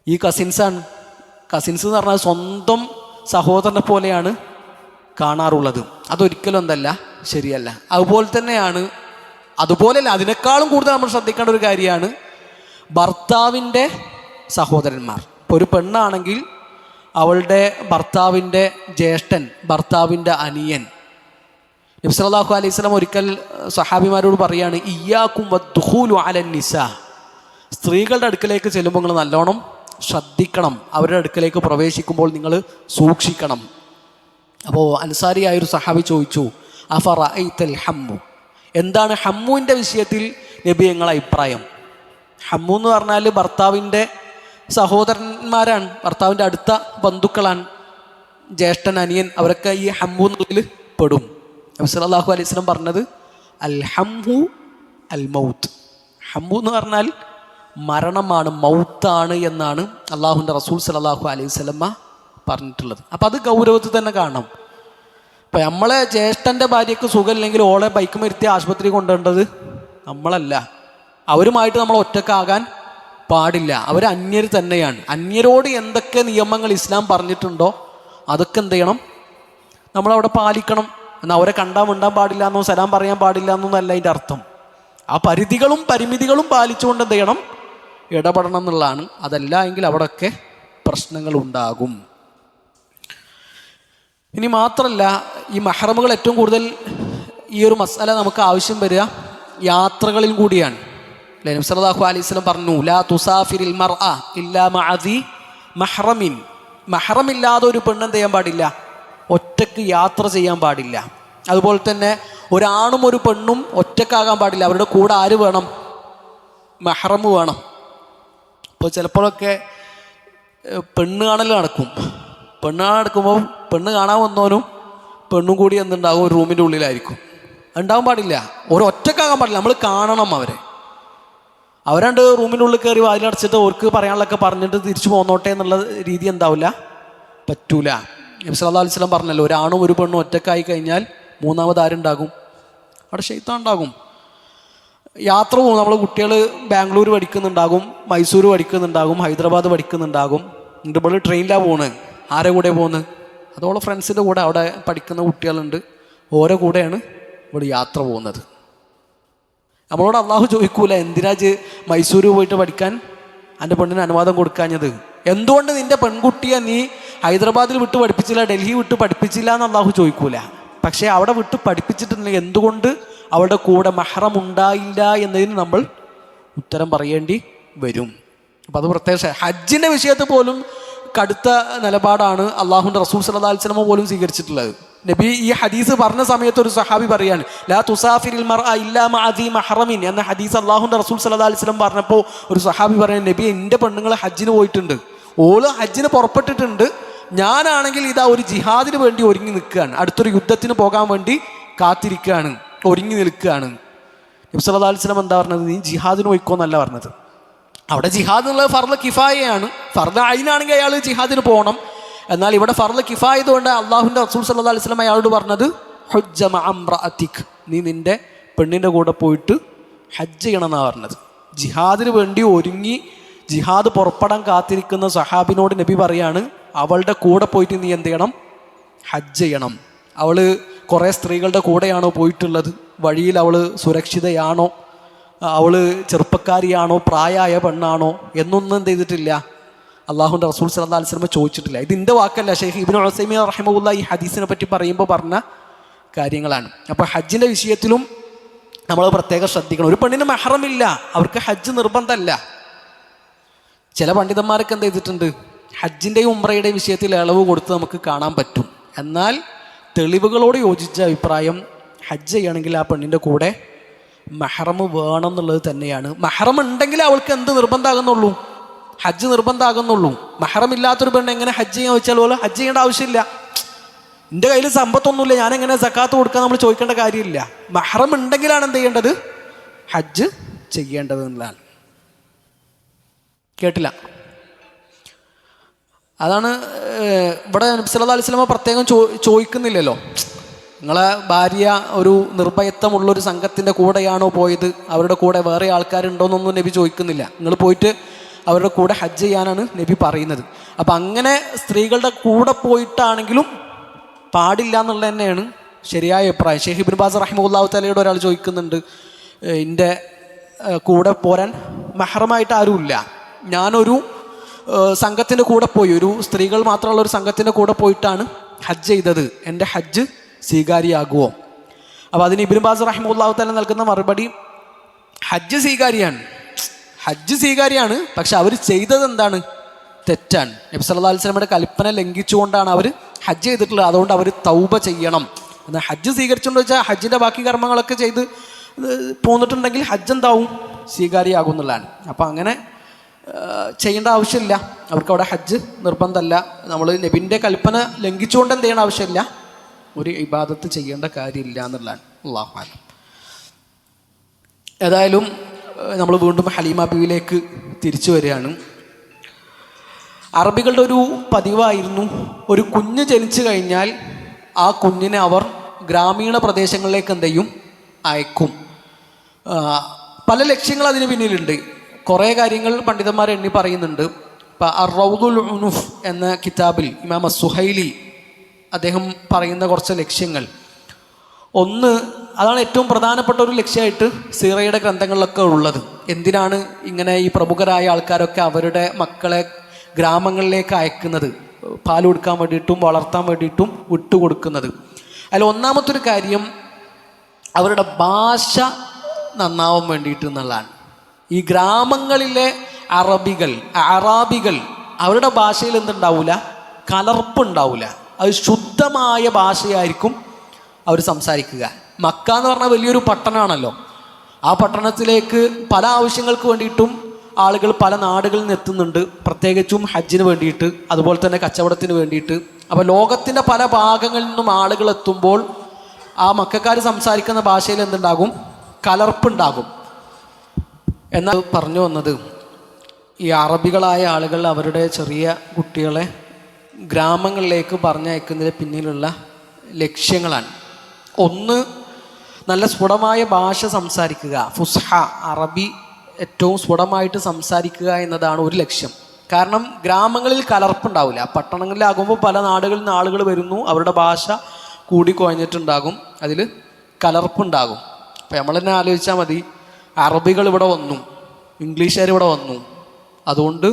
ഈ കസിൻസാണ്. കസിൻസ് എന്ന് പറഞ്ഞാൽ സ്വന്തം സഹോദരനെ പോലെയാണ് കാണാറുള്ളത്. അതൊരിക്കലും എന്തല്ല, ശരിയല്ല. അതുപോലെ തന്നെയാണ്, അതുപോലെയല്ല, അതിനേക്കാളും കൂടുതൽ നമ്മൾ ശ്രദ്ധിക്കേണ്ട ഒരു കാര്യമാണ് ഭർത്താവിൻ്റെ സഹോദരന്മാർ. ഇപ്പോൾ ഒരു പെണ്ണാണെങ്കിൽ അവളുടെ ഭർത്താവിൻ്റെ ജ്യേഷ്ഠൻ, ഭർത്താവിൻ്റെ അനിയൻ. നബി സല്ലല്ലാഹു അലൈഹി വസല്ലം ഒരിക്കൽ സഹാബിമാരോട് പറയാണ്, ഇയ്യാക്കും വദ്ദുഖൂലു അലൻ നിസാ, സ്ത്രീകളുടെ അടുക്കലേക്ക് ചെല്ലുമ്പോൾ നിങ്ങൾ നല്ലോണം ശ്രദ്ധിക്കണം, അവരുടെ അടുക്കലേക്ക് പ്രവേശിക്കുമ്പോൾ നിങ്ങൾ സൂക്ഷിക്കണം. അപ്പോൾ അൻസാരിയായൊരു സഹാബി ചോദിച്ചു, അഫറഅയ്തൽ ഹമ്മു, എന്താണ് ഹമ്മുവിൻ്റെ വിഷയത്തിൽ നബി നിങ്ങളുടെ അഭിപ്രായം? ഹമ്മു എന്ന് പറഞ്ഞാൽ ഭർത്താവിൻ്റെ സഹോദരന്മാരാണ്, ഭർത്താവിൻ്റെ അടുത്ത ബന്ധുക്കളാണ്, ജ്യേഷ്ഠൻ, അനിയൻ, അവരൊക്കെ ഈ ഹമ്മു എന്നുള്ളതിൽ പെടും. നബി സല്ലല്ലാഹു അലൈഹി വസല്ലം പറഞ്ഞത് അൽ ഹംഹു അൽ മൗത്ത്. ഹംഹു എന്ന് പറഞ്ഞാൽ മരണമാണ്, മൗത്താണ് എന്നാണ് അള്ളാഹുവിൻ്റെ റസൂൽ സല്ലല്ലാഹു അലൈഹി വസല്ലമ പറഞ്ഞിട്ടുള്ളത്. അപ്പം അത് ഗൗരവത്തിൽ തന്നെ കാണണം. ഇപ്പം നമ്മളെ ജ്യേഷ്ഠൻ്റെ ഭാര്യയ്ക്ക് സുഖമില്ലെങ്കിൽ ഓളെ ബൈക്ക് മരുത്തി ആശുപത്രി കൊണ്ടുവരേണ്ടത് നമ്മളല്ല. അവരുമായിട്ട് നമ്മൾ ഒറ്റക്കാകാൻ പാടില്ല. അവർ അന്യർ തന്നെയാണ്. അന്യരോട് എന്തൊക്കെ നിയമങ്ങൾ ഇസ്ലാം പറഞ്ഞിട്ടുണ്ടോ അതൊക്കെ എന്ത് ചെയ്യണം, നമ്മളവിടെ പാലിക്കണം. എന്നാൽ അവരെ കണ്ടാൽ മിണ്ടാൻ പാടില്ല എന്നോ സലാം പറയാൻ പാടില്ല എന്നൊന്നല്ല അതിൻ്റെ അർത്ഥം. ആ പരിധികളും പരിമിതികളും പാലിച്ചുകൊണ്ട് എന്ത് ചെയ്യണം, ഇടപെടണം എന്നുള്ളതാണ്. അതല്ല എങ്കിൽ അവിടെയൊക്കെ പ്രശ്നങ്ങൾ ഉണ്ടാകും. ഇനി മാത്രമല്ല, ഈ മഹ്റമുകൾ ഏറ്റവും കൂടുതൽ ഈ ഒരു മസാല നമുക്ക് ആവശ്യം വരിക യാത്രകളിൽ കൂടിയാണ്. നബി സല്ലല്ലാഹു അലൈഹി വസല്ലം പറഞ്ഞു, ലാ തുസാഫിരിൽ മർഅ ഇല്ലാ മഅദി മഹ്റമിൻ. മഹ്റമില്ലാതെ ഒരു പെണ്ണെന്ത് ചെയ്യാൻ പാടില്ല, ഒറ്റക്ക് യാത്ര ചെയ്യാൻ പാടില്ല. അതുപോലെ തന്നെ ഒരാണും ഒരു പെണ്ണും ഒറ്റക്കാകാൻ പാടില്ല. അവരുടെ കൂടെ ആര് വേണം, മഹ്റമ് വേണം. ഇപ്പോൾ ചിലപ്പോഴൊക്കെ പെണ്ണ് കാണൽ നടക്കും. പെണ്ണ് കാണാൻ നടക്കുമ്പോൾ പെണ്ണ് കാണാൻ വന്നവനും പെണ്ണും കൂടി എന്തുണ്ടാകും, റൂമിൻ്റെ ഉള്ളിലായിരിക്കും. ഉണ്ടാകാൻ പാടില്ല. ഒറ്റക്കാകാൻ പാടില്ല. നമ്മൾ കാണണം അവരെ. അവരാണ്ട് റൂമിൻ്റെ ഉള്ളിൽ കയറി വാതിലടച്ചിട്ട് അവർക്ക് പറയാനുള്ളതൊക്കെ പറഞ്ഞിട്ട് തിരിച്ചു പോന്നോട്ടെ എന്നുള്ള രീതി എന്താവില്ല, പറ്റൂല. നബി സല്ലല്ലാഹു അലൈഹി വസല്ലം പറഞ്ഞല്ലോ, ഒരാണും ഒരു പെണ്ണും ഒറ്റക്കായി കഴിഞ്ഞാൽ മൂന്നാമത് ആരുണ്ടാകും, അവിടെ ശൈത്താൻ ഉണ്ടാകും. യാത്ര പോകും. നമ്മൾ കുട്ടികൾ ബാംഗ്ലൂർ പഠിക്കുന്നുണ്ടാകും, മൈസൂർ പഠിക്കുന്നുണ്ടാകും, ഹൈദരാബാദ് പഠിക്കുന്നുണ്ടാകും. എന്നിട്ട് ഇപ്പോൾ ട്രെയിനിലാണ് പോകുന്നത്. ആരെ കൂടെ പോകുന്നത്, അതോളം ഫ്രണ്ട്സിൻ്റെ കൂടെ അവിടെ പഠിക്കുന്ന കുട്ടികളുണ്ട്, ഓരോ കൂടെയാണ് ഇവിടെ യാത്ര പോകുന്നത്. നമ്മളോട് അള്ളാഹു ചോദിക്കൂല, എന്തിനാ മൈസൂർ പോയിട്ട് പഠിക്കാൻ എൻ്റെ പെണ്ണിന് അനുവാദം കൊടുക്കാഞ്ഞത്, എന്തുകൊണ്ട് നിൻ്റെ പെൺകുട്ടിയെ നീ ഹൈദരാബാദിൽ വിട്ട് പഠിപ്പിച്ചില്ല, ഡൽഹി വിട്ട് പഠിപ്പിച്ചില്ല എന്ന് അള്ളാഹു ചോദിക്കൂല. പക്ഷേ അവിടെ വിട്ട് പഠിപ്പിച്ചിട്ടുണ്ടെങ്കിൽ എന്തുകൊണ്ട് അവരുടെ കൂടെ മഹ്റം ഉണ്ടായില്ല എന്നതിന് നമ്മൾ ഉത്തരം പറയേണ്ടി വരും. അപ്പം അത് പ്രത്യേക ഹജ്ജിൻ്റെ വിഷയത്തിൽ പോലും കടുത്ത നിലപാടാണ് അള്ളാഹുവിൻ്റെ റസൂൽ സല്ലല്ലാഹു അലൈഹി വസല്ലം പോലും സ്വീകരിച്ചിട്ടുള്ളത്. നബി ഈ ഹദീസ് പറഞ്ഞ സമയത്ത് ഒരു സഹാബി പറയാണ്, ലാ തുസാഫിരിൽ മർഅ ഇല്ലാ മഅദി മഹ്റമിൻ എന്ന ഹദീസ് അള്ളാഹുവിൻ്റെ റസൂൽ സല്ലല്ലാഹു അലൈഹി വസല്ലം പറഞ്ഞപ്പോൾ ഒരു സഹാബി പറയാൻ, നബി എൻ്റെ പെണ്ണുങ്ങൾ ഹജ്ജിന് പോയിട്ടുണ്ട്, ഓള് ഹജ്ജിന് പുറപ്പെട്ടിട്ടുണ്ട്, ഞാനാണെങ്കിൽ ഇതാ ഒരു ജിഹാദിന് വേണ്ടി ഒരുങ്ങി നിൽക്കുകയാണ്, അടുത്തൊരു യുദ്ധത്തിന് പോകാൻ വേണ്ടി കാത്തിരിക്കുകയാണ്, ഒരുങ്ങി നിൽക്കുകയാണ്. നബി സല്ലല്ലാഹു അലൈഹി വസല്ലം എന്താ പറഞ്ഞത്, നീ ജിഹാദിന് പോയിക്കോന്നല്ല പറഞ്ഞത്. അവിടെ ജിഹാദ് എന്നുള്ളത് ഫർള് കിഫായയാണ്. ഫർള് ഐനാണെങ്കിൽ അയാൾ ജിഹാദിന് പോകണം. എന്നാൽ ഇവിടെ ഫർള് കിഫായതുകൊണ്ട് അള്ളാഹുവിൻ്റെ റസൂൽ സല്ലല്ലാഹു അലൈഹി വസല്ലം അയാളോട് പറഞ്ഞത്, ഹുജ്ജ മഅ ഇംറഅതിക്, നീ നിൻ്റെ പെണ്ണിൻ്റെ കൂടെ പോയിട്ട് ഹജ്ജ് ചെയ്യണം എന്നാണ് പറഞ്ഞത്. ജിഹാദിന് വേണ്ടി ഒരുങ്ങി ജിഹാദ് പുറപ്പെടാൻ കാത്തിരിക്കുന്ന സഹാബിനോട് നബി പറയാണ്, അവളുടെ കൂടെ പോയിട്ട് നീ എന്ത് ചെയ്യണം, ഹജ്ജ് ചെയ്യണം. അവൾ കുറേ സ്ത്രീകളുടെ കൂടെയാണോ പോയിട്ടുള്ളത്, വഴിയിൽ അവൾ സുരക്ഷിതയാണോ, അവൾ ചെറുപ്പക്കാരിയാണോ, പ്രായമായ പെണ്ണാണോ എന്നൊന്നും എന്ത് ചെയ്തിട്ടില്ല, അള്ളാഹുവിൻ്റെ റസൂൽ സല്ലല്ലാഹു അലൈഹി വസല്ലം ചോദിച്ചിട്ടില്ല. ഇതിൻ്റെ വാക്കല്ല, ഷെയ്ഖ് ഇബ്നു ഉസൈമീൻ റഹിമഹുല്ലാഹ് ഈ ഹദീസിനെ പറ്റി പറയുമ്പോൾ പറഞ്ഞ കാര്യങ്ങളാണ്. അപ്പോൾ ഹജ്ജിൻ്റെ വിഷയത്തിലും നമ്മൾ പ്രത്യേകം ശ്രദ്ധിക്കണം. ഒരു പെണ്ണിന് മഹ്റമില്ല, അവർക്ക് ഹജ്ജ് നിർബന്ധമല്ല. ചില പണ്ഡിതന്മാരൊക്കെ എന്ത് ചെയ്തിട്ടുണ്ട്, ഹജ്ജിൻ്റെയും ഉംറയുടെയും വിഷയത്തിൽ ഇളവ് കൊടുത്ത് നമുക്ക് കാണാൻ പറ്റും. എന്നാൽ തെളിവുകളോട് യോജിച്ച അഭിപ്രായം, ഹജ്ജ് ചെയ്യണമെങ്കിൽ ആ പെണ്ണിൻ്റെ കൂടെ മഹ്റം വേണം എന്നുള്ളത് തന്നെയാണ്. മഹ്റം ഉണ്ടെങ്കിൽ അവൾക്ക് എന്ത് നിർബന്ധമാകുന്നുള്ളൂ, ഹജ്ജ് നിർബന്ധമാകുന്നുള്ളൂ. മഹ്റം ഇല്ലാത്തൊരു പെണ്ണ് എങ്ങനെ ഹജ്ജ് ചെയ്യാൻ വെച്ചാൽ പോലെ ഹജ്ജ് ചെയ്യേണ്ട ആവശ്യമില്ല. എൻ്റെ കയ്യിൽ സമ്പത്തൊന്നുമില്ല, ഞാനെങ്ങനെ സക്കാത്ത് കൊടുക്കാൻ നമ്മൾ ചോദിക്കേണ്ട കാര്യമില്ല. മഹ്റം ഉണ്ടെങ്കിലാണ് എന്ത് ചെയ്യേണ്ടത്, ഹജ്ജ് ചെയ്യേണ്ടത് എന്നുള്ളതാണ്. കേട്ടില്ല? അതാണ് ഇവിടെ നബി സല്ലല്ലാഹു അലൈഹി വസല്ലം പ്രത്യേകം ചോദിക്കുന്നില്ലല്ലോ, നിങ്ങളെ ഭാര്യ ഒരു നിർഭയത്വമുള്ളൊരു സംഘത്തിൻ്റെ കൂടെയാണോ പോയത്, അവരുടെ കൂടെ വേറെ ആൾക്കാരുണ്ടോയെന്നൊന്നും നബി ചോദിക്കുന്നില്ല. നിങ്ങൾ പോയിട്ട് അവരുടെ കൂടെ ഹജ്ജ് ചെയ്യാനാണ് നബി പറയുന്നത്. അപ്പം അങ്ങനെ സ്ത്രീകളുടെ കൂടെ പോയിട്ടാണെങ്കിലും പാടില്ല എന്നുള്ളത് തന്നെയാണ് ശരിയായ അഭിപ്രായം. ഷെയ്ഖ് ഇബ്നു ബാസ് റഹിമഹുല്ലാഹു തആലയോട് ഒരാൾ ചോദിക്കുന്നുണ്ട്, എൻ്റെ കൂടെ പോരാൻ മഹ്റമായിട്ട് ആരുമില്ല, ഞാനൊരു സംഘത്തിൻ്റെ കൂടെ പോയി, ഒരു സ്ത്രീകൾ മാത്രമുള്ള ഒരു സംഘത്തിൻ്റെ കൂടെ പോയിട്ടാണ് ഹജ്ജ് ചെയ്തത്, എൻ്റെ ഹജ്ജ് സ്വീകാര്യമാകുമോ? അപ്പോൾ അതിന് ഇബ്നു ബാസ് റഹിമഹുല്ലാഹു തആല നൽകുന്ന മറുപടി, ഹജ്ജ് സ്വീകാര്യമാണ്, പക്ഷെ അവർ ചെയ്തത് എന്താണ്, തെറ്റാണ്. നബി സല്ലല്ലാഹു അലൈഹി വസല്ലമയുടെ കൽപ്പന ലംഘിച്ചുകൊണ്ടാണ് അവർ ഹജ്ജ് ചെയ്തിട്ടുള്ളത്. അതുകൊണ്ട് അവർ തൗബ ചെയ്യണം. എന്നാൽ ഹജ്ജ് സ്വീകരിച്ചുകൊണ്ട് വെച്ചാൽ ഹജ്ജിൻ്റെ ബാക്കി കർമ്മങ്ങളൊക്കെ ചെയ്ത് പോന്നിട്ടുണ്ടെങ്കിൽ ഹജ്ജ് എന്താവും, സ്വീകാര്യമാകും എന്നുള്ളതാണ്. അപ്പം അങ്ങനെ ചെയ്യേണ്ട ആവശ്യമില്ല, അവർക്ക് അവിടെ ഹജ്ജ് നിർബന്ധമല്ല. നമ്മൾ നബിൻ്റെ കൽപ്പന ലംഘിച്ചുകൊണ്ട് എന്ത് ചെയ്യേണ്ട ആവശ്യമില്ല, ഒരു ഇബാദത്ത് ചെയ്യേണ്ട കാര്യമില്ല എന്നുള്ളതാണ്. അല്ലാഹു അലം. ഏതായാലും നമ്മൾ വീണ്ടും ഹലീമ ബീവിയിലേക്ക് തിരിച്ചു വരികയാണ്. അറബികളുടെ ഒരു പതിവായിരുന്നു, ഒരു കുഞ്ഞ് ജനിച്ചു കഴിഞ്ഞാൽ ആ കുഞ്ഞിനെ അവർ ഗ്രാമീണ പ്രദേശങ്ങളിലേക്ക് എന്ത് ചെയ്യും, അയക്കും. പല ലക്ഷ്യങ്ങൾ അതിന് പിന്നിലുണ്ട്. കുറേ കാര്യങ്ങൾ പണ്ഡിതന്മാർ എണ്ണി പറയുന്നുണ്ട്. ഇപ്പം അർ-റൗദുൽ ഉനൂഫ് എന്ന കിതാബിൽ ഇമാം സുഹൈലി അദ്ദേഹം പറയുന്ന കുറച്ച് ലക്ഷ്യങ്ങൾ, ഒന്ന് അതാണ് ഏറ്റവും പ്രധാനപ്പെട്ട ഒരു ലക്ഷ്യമായിട്ട് സീറയുടെ ഗ്രന്ഥങ്ങളിലൊക്കെ ഉള്ളത്. എന്തിനാണ് ഇങ്ങനെ ഈ പ്രമുഖരായ ആൾക്കാരൊക്കെ അവരുടെ മക്കളെ ഗ്രാമങ്ങളിലേക്ക് അയക്കുന്നത്? പാൽ കൊടുക്കാൻ വേണ്ടിയിട്ടും വളർത്താൻ വേണ്ടിയിട്ടും വിട്ടുകൊടുക്കുന്നത്. അതിൽ ഒന്നാമത്തൊരു കാര്യം അവരുടെ ഭാഷ നന്നാവാൻ വേണ്ടിയിട്ട് എന്നുള്ളതാണ്. ഈ ഗ്രാമങ്ങളിലെ അറാബികൾ അവരുടെ ഭാഷയിൽ എന്തുണ്ടാവില്ല, കലർപ്പുണ്ടാവില്ല. അത് ശുദ്ധമായ ഭാഷയായിരിക്കും അവർ സംസാരിക്കുക. മക്ക എന്ന് പറഞ്ഞാൽ വലിയൊരു പട്ടണമാണല്ലോ. ആ പട്ടണത്തിലേക്ക് പല ആവശ്യങ്ങൾക്ക് വേണ്ടിയിട്ടും ആളുകൾ പല നാടുകളിൽ നിന്ന് എത്തുന്നുണ്ട്, പ്രത്യേകിച്ചും ഹജ്ജിന് വേണ്ടിയിട്ട്, അതുപോലെ തന്നെ കച്ചവടത്തിന് വേണ്ടിയിട്ട്. അപ്പോൾ ലോകത്തിൻ്റെ പല ഭാഗങ്ങളിൽ നിന്നും ആളുകൾ എത്തുമ്പോൾ ആ മക്കാർ സംസാരിക്കുന്ന ഭാഷയിൽ എന്തുണ്ടാകും, കലർപ്പുണ്ടാകും. എന്നാൽ പറഞ്ഞു വന്നത്, ഈ അറബികളായ ആളുകൾ അവരുടെ ചെറിയ കുട്ടികളെ ഗ്രാമങ്ങളിലേക്ക് പറഞ്ഞയക്കുന്നതിന് പിന്നിലുള്ള ലക്ഷ്യങ്ങളാണ്. ഒന്ന്, നല്ല സ്ഫുടമായ ഭാഷ സംസാരിക്കുക, ഫുസ്ഹ അറബി ഏറ്റവും സ്ഫുടമായിട്ട് സംസാരിക്കുക എന്നതാണ് ഒരു ലക്ഷ്യം. കാരണം ഗ്രാമങ്ങളിൽ കലർപ്പുണ്ടാവില്ല. പട്ടണങ്ങളിലാകുമ്പോൾ പല നാടുകളിൽ നിന്ന് ആളുകൾ വരുന്നു, അവരുടെ ഭാഷ കൂടിക്കുഴഞ്ഞിട്ടുണ്ടാകും, അതിൽ കലർപ്പുണ്ടാകും. അപ്പം നമ്മൾ തന്നെ ആലോചിച്ചാൽ മതി, അറബികൾ ഇവിടെ വന്നു, ഇംഗ്ലീഷുകാർ ഇവിടെ വന്നു, അതുകൊണ്ട്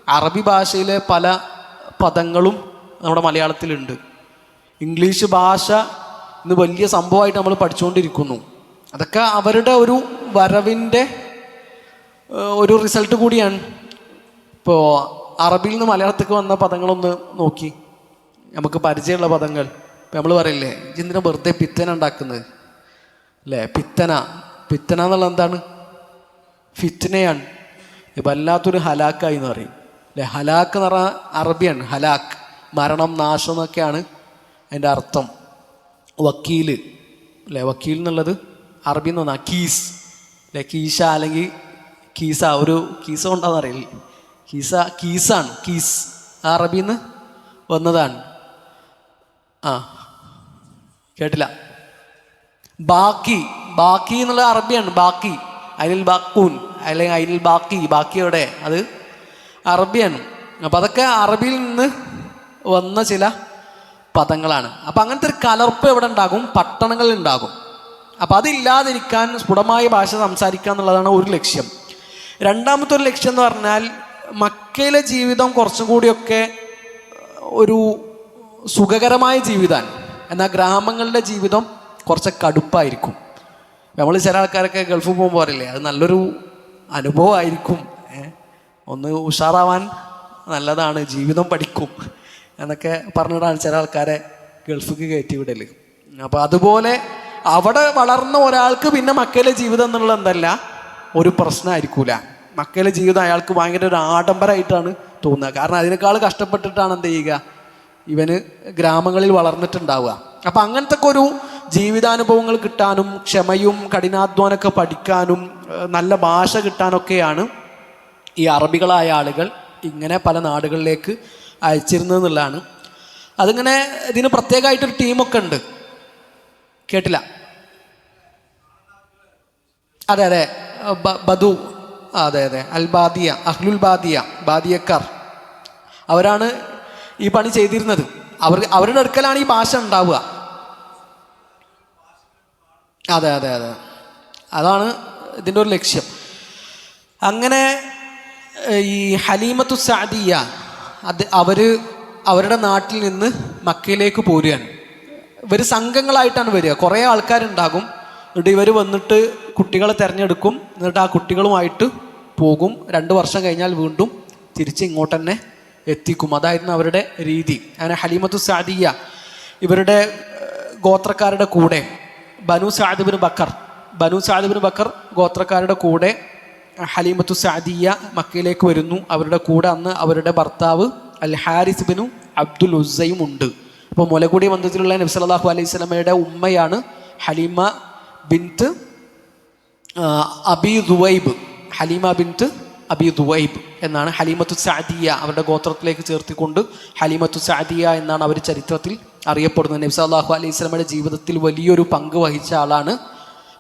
അറബി ഭാഷയിലെ പല പദങ്ങളും നമ്മുടെ മലയാളത്തിലുണ്ട്. ഇംഗ്ലീഷ് ഭാഷ ഇന്ന് വലിയ സംഭവമായിട്ട് നമ്മൾ പഠിച്ചുകൊണ്ടിരിക്കുന്നു. അതൊക്കെ അവരുടെ ഒരു വരവിൻ്റെ ഒരു റിസൾട്ട് കൂടിയാണ്. ഇപ്പോൾ അറബിയിൽ നിന്ന് മലയാളത്തേക്ക് വന്ന പദങ്ങളൊന്ന് നോക്കി, നമുക്ക് പരിചയമുള്ള പദങ്ങൾ. ഇപ്പം നമ്മൾ പറയില്ലേ, ഇതിന് വെറുതെ പിത്തന ഉണ്ടാക്കുന്നത് അല്ലേ? പിത്തന എന്നുള്ള എന്താണ്? ഫിറ്റ്നയാണ്. വല്ലാത്തൊരു ഹലാക്കായി എന്ന് പറയും അല്ലേ? ഹലാക്ക് എന്ന് പറഞ്ഞാൽ അറബിയാണ്. ഹലാക്ക് മരണം, നാശം എന്നൊക്കെയാണ് അതിൻ്റെ അർത്ഥം. വക്കീൽ അല്ലേ? വക്കീൽ എന്നുള്ളത് അറബി എന്ന് പറഞ്ഞാൽ കീസ് അല്ലേ? കീശ അല്ലെങ്കിൽ കീസ, ഒരു കീസ കൊണ്ടാന്ന് അറിയില്ല, കീസാണ്. കീസ് അറബിയിൽ നിന്ന് വന്നതാണ്. കേട്ടില്ല. ബാക്കി എന്നുള്ള അറബിയാണ്. ബാക്കി അനിൽ ബാക്കൂൻ അല്ലെങ്കിൽ അനിൽ ബാക്കിയോടെ അത് അറബിയാണ്. അപ്പം അതൊക്കെ അറബിയിൽ നിന്ന് വന്ന ചില പദങ്ങളാണ്. അപ്പം അങ്ങനത്തെ ഒരു കലർപ്പ് എവിടെ ഉണ്ടാകും? പട്ടണങ്ങളിൽ ഉണ്ടാകും. അപ്പം അതില്ലാതിരിക്കാൻ സ്ഫുടമായ ഭാഷ സംസാരിക്കുക എന്നുള്ളതാണ് ഒരു ലക്ഷ്യം. രണ്ടാമത്തെ ഒരു ലക്ഷ്യം എന്ന് പറഞ്ഞാൽ മക്കയിലെ ജീവിതം കുറച്ചും കൂടിയൊക്കെ ഒരു സുഖകരമായ ജീവിതമാണ്. എന്നാൽ ഗ്രാമങ്ങളുടെ ജീവിതം കുറച്ച് കടുപ്പായിരിക്കും. നമ്മൾ ചില ആൾക്കാരൊക്കെ ഗൾഫിൽ പോകുമ്പോൾ പറയില്ലേ, അത് നല്ലൊരു അനുഭവമായിരിക്കും, ഒന്ന് ഉഷാറാവാൻ നല്ലതാണ്, ജീവിതം പഠിക്കും എന്നൊക്കെ പറഞ്ഞിട്ടാണ് ചില ആൾക്കാരെ ഗൾഫിക്ക് കയറ്റി വിടൽ. അപ്പോൾ അതുപോലെ അവിടെ വളർന്ന ഒരാൾക്ക് പിന്നെ മക്കയിലെ ജീവിതം എന്നുള്ളത് എന്തല്ല, ഒരു പ്രശ്നമായിരിക്കൂല. മക്കയിലെ ജീവിതം അയാൾക്ക് ഭയങ്കര ഒരു ആഡംബരമായിട്ടാണ് തോന്നുക. കാരണം അതിനേക്കാൾ കഷ്ടപ്പെട്ടിട്ടാണ് എന്ത് ചെയ്യുക, ഇവന് ഗ്രാമങ്ങളിൽ വളർന്നിട്ടുണ്ടാവുക. അപ്പം അങ്ങനത്തെ ഒരു ജീവിതാനുഭവങ്ങൾ കിട്ടാനും ക്ഷമയും കഠിനാധ്വാനമൊക്കെ പഠിക്കാനും നല്ല ഭാഷ കിട്ടാനൊക്കെയാണ് ഈ അറബികളായ ആളുകൾ ഇങ്ങനെ പല നാടുകളിലേക്ക് അയച്ചിരുന്നതെന്നുള്ളതാണ്. അതിങ്ങനെ ഇതിന് പ്രത്യേകമായിട്ടൊരു ടീമൊക്കെ ഉണ്ട്. കേട്ടില്ല? അതെ, ബദു, അതെ, അൽ-ബാദിയ, അഹ്ലുൽ ബാദിയ, ബാദിയക്കാർ, അവരാണ് ഈ പണി ചെയ്തിരുന്നത്. അവരുടെ അടുക്കലാണ് ഈ ഭാഷ ഉണ്ടാവുക. അതെ, അതാണ് ഇതിൻ്റെ ഒരു ലക്ഷ്യം. അങ്ങനെ ഈ ഹലീമത്തു സഅദിയ അവരുടെ നാട്ടിൽ നിന്ന് മക്കയിലേക്ക് പോരുകയാണ്. ഇവർ സംഘങ്ങളായിട്ടാണ് വരിക. കുറേ ആൾക്കാരുണ്ടാകും. എന്നിട്ട് ഇവർ വന്നിട്ട് കുട്ടികളെ തിരഞ്ഞെടുക്കും. എന്നിട്ട് ആ കുട്ടികളുമായിട്ട് പോകും. 2 വർഷം കഴിഞ്ഞാൽ വീണ്ടും തിരിച്ച് ഇങ്ങോട്ട് തന്നെ എത്തിക്കും. അതായിരുന്നു അവരുടെ രീതി. അങ്ങനെ ഹലീമത്തു സഅദിയ ഇവരുടെ ഗോത്രക്കാരുടെ കൂടെ ബനു സഅദ് ബിൻ ബക്കർ ഗോത്രക്കാരുടെ കൂടെ ഹലീമത്തു സഅദിയ മക്കയിലേക്ക് വരുന്നു. അവരുടെ കൂടെ അന്ന് അവരുടെ ഭർത്താവ് അൽ ഹാരിസ് ബിനു അബ്ദുൽ ഉസ്സയും ഉണ്ട്. അപ്പോൾ മുലകുടി ബന്ധത്തിലുള്ള നബി സല്ലല്ലാഹു അലൈഹി വസല്ലമയുടെ ഉമ്മയാണ് ഹലീമ ബിൻത്ത് അബി ദുവൈബ്. ഹലീമ ബിൻത്ത് അബി ദുവൈബ് എന്നാണ് ഹലീമത്തു സഅദിയ, അവരുടെ ഗോത്രത്തിലേക്ക് ചേർത്തിക്കൊണ്ട് ഹലീമത്തു സഅദിയ എന്നാണ് അവർ ചരിത്രത്തിൽ അറിയപ്പെടുന്നത്. നബി സല്ലല്ലാഹു അലൈഹി വസല്ലമയുടെ ജീവിതത്തിൽ വലിയൊരു പങ്ക് വഹിച്ച ആളാണ്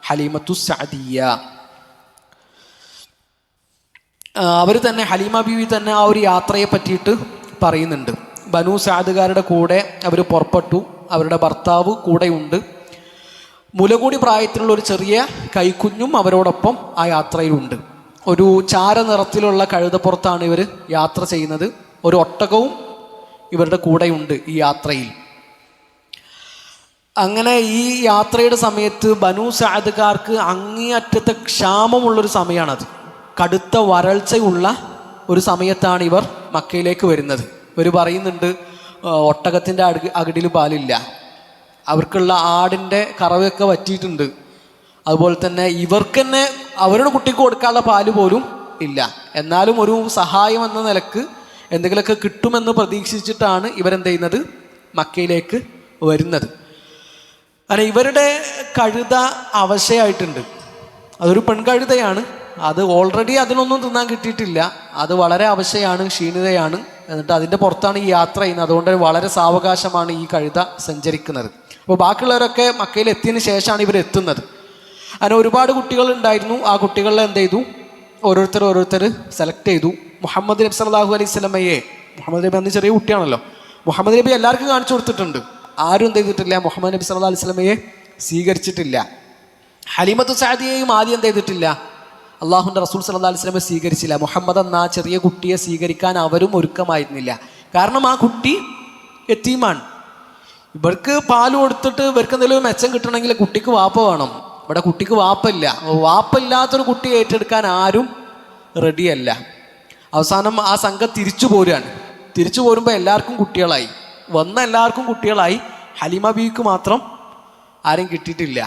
ഹലീമത്തു സഅദിയ. അവർ തന്നെ, ഹലീമ ബീവി തന്നെ ആ ഒരു യാത്രയെ പറ്റിയിട്ട് പറയുന്നുണ്ട്. ബനു സഅദുകാരുടെ കൂടെ അവർ പുറപ്പെട്ടു, അവരുടെ ഭർത്താവ് കൂടെയുണ്ട്. മുലകൂടി പ്രായത്തിലുള്ള ഒരു ചെറിയ കൈക്കുഞ്ഞും അവരോടൊപ്പം ആ യാത്രയിലുണ്ട്. ഒരു ചാര നിറത്തിലുള്ള കഴുതപ്പുറത്താണ് ഇവർ യാത്ര ചെയ്യുന്നത്. ഒരു ഒട്ടകവും ഇവരുടെ കൂടെയുണ്ട് ഈ യാത്രയിൽ. അങ്ങനെ ഈ യാത്രയുടെ സമയത്ത് ബനു സഅദുകാർക്ക് അങ്ങേയറ്റത്തെ ക്ഷാമമുള്ളൊരു സമയമാണത്. കടുത്ത വരൾച്ചയുള്ള ഒരു സമയത്താണ് ഇവർ മക്കയിലേക്ക് വരുന്നത്. ഇവർ പറയുന്നുണ്ട് ഒട്ടകത്തിൻ്റെ അകിടിൽ പാലില്ല, അവർക്കുള്ള ആടിൻ്റെ കറവയൊക്കെ വറ്റിയിട്ടുണ്ട്, അതുപോലെ തന്നെ ഇവർക്ക് തന്നെ അവരുടെ കുട്ടിക്ക് കൊടുക്കാനുള്ള പാല് പോലും ഇല്ല. എന്നാലും ഒരു സഹായം എന്ന നിലക്ക് എന്തെങ്കിലുമൊക്കെ കിട്ടുമെന്ന് പ്രതീക്ഷിച്ചിട്ടാണ് ഇവരെന്ത് ചെയ്യുന്നത്, മക്കയിലേക്ക് വരുന്നത്. അങ്ങനെ ഇവരുടെ കഴുത അവശയായിട്ടുണ്ട്. അതൊരു പെൺകഴുതയാണ്. അത് ഓൾറെഡി അതിനൊന്നും തിന്നാൻ കിട്ടിയിട്ടില്ല. അത് വളരെ അവശയാണ്, ക്ഷീണിതയാണ്. എന്നിട്ട് അതിൻ്റെ പുറത്താണ് ഈ യാത്ര ചെയ്യുന്നത്. അതുകൊണ്ട് വളരെ സാവകാശമാണ് ഈ കഴുത സഞ്ചരിക്കുന്നത്. അപ്പോൾ ബാക്കിയുള്ളവരൊക്കെ മക്കയിൽ എത്തിയതിന് ശേഷമാണ് ഇവർ എത്തുന്നത്. അങ്ങനെ ഒരുപാട് കുട്ടികൾ ഉണ്ടായിരുന്നു. ആ കുട്ടികളിൽ എന്ത് ചെയ്തു, ഓരോരുത്തർ സെലക്ട് ചെയ്തു. മുഹമ്മദ് നബി സല്ലല്ലാഹു അലൈഹി വസല്ലമയെ, മുഹമ്മദ് നബി അന്ന് ചെറിയ കുട്ടിയാണല്ലോ, മുഹമ്മദ് നബി എല്ലാവർക്കും കാണിച്ചു കൊടുത്തിട്ടുണ്ട്. ആരും എന്ത് ചെയ്തിട്ടില്ല, മുഹമ്മദ് നബി സല്ലല്ലാഹു അലൈഹി വസല്ലമയെ സ്വീകരിച്ചിട്ടില്ല. ഹലീമത്തു സഅദിയയും ആദ്യം എന്ത് ചെയ്തിട്ടില്ല, അള്ളാഹുവിൻ്റെ റസൂൽ സല്ലല്ലാഹു അലൈഹി വസല്ലമയെ സ്വീകരിച്ചില്ല. മുഹമ്മദ് എന്ന ആ ചെറിയ കുട്ടിയെ സ്വീകരിക്കാൻ അവരും ഒരുക്കമായിരുന്നില്ല. കാരണം ആ കുട്ടി യതീമാണ്. ഇവർക്ക് പാല് കൊടുത്തിട്ട് ഇവർക്ക് എന്തെങ്കിലും മെച്ചം കിട്ടണമെങ്കിൽ കുട്ടിക്ക് വാപ്പ വേണം. ഇവിടെ കുട്ടിക്ക് വാപ്പയില്ല. വാപ്പയില്ലാത്തൊരു കുട്ടിയെ ഏറ്റെടുക്കാൻ ആരും റെഡിയല്ല. അവസാനം ആ സംഘം തിരിച്ചു പോരുകയാണ്. തിരിച്ചു പോരുമ്പോൾ എല്ലാവർക്കും കുട്ടികളായി, വന്ന എല്ലാവർക്കും കുട്ടികളായി. ഹലീമ ബീവിക്ക് മാത്രം ആരും കിട്ടിയിട്ടില്ല.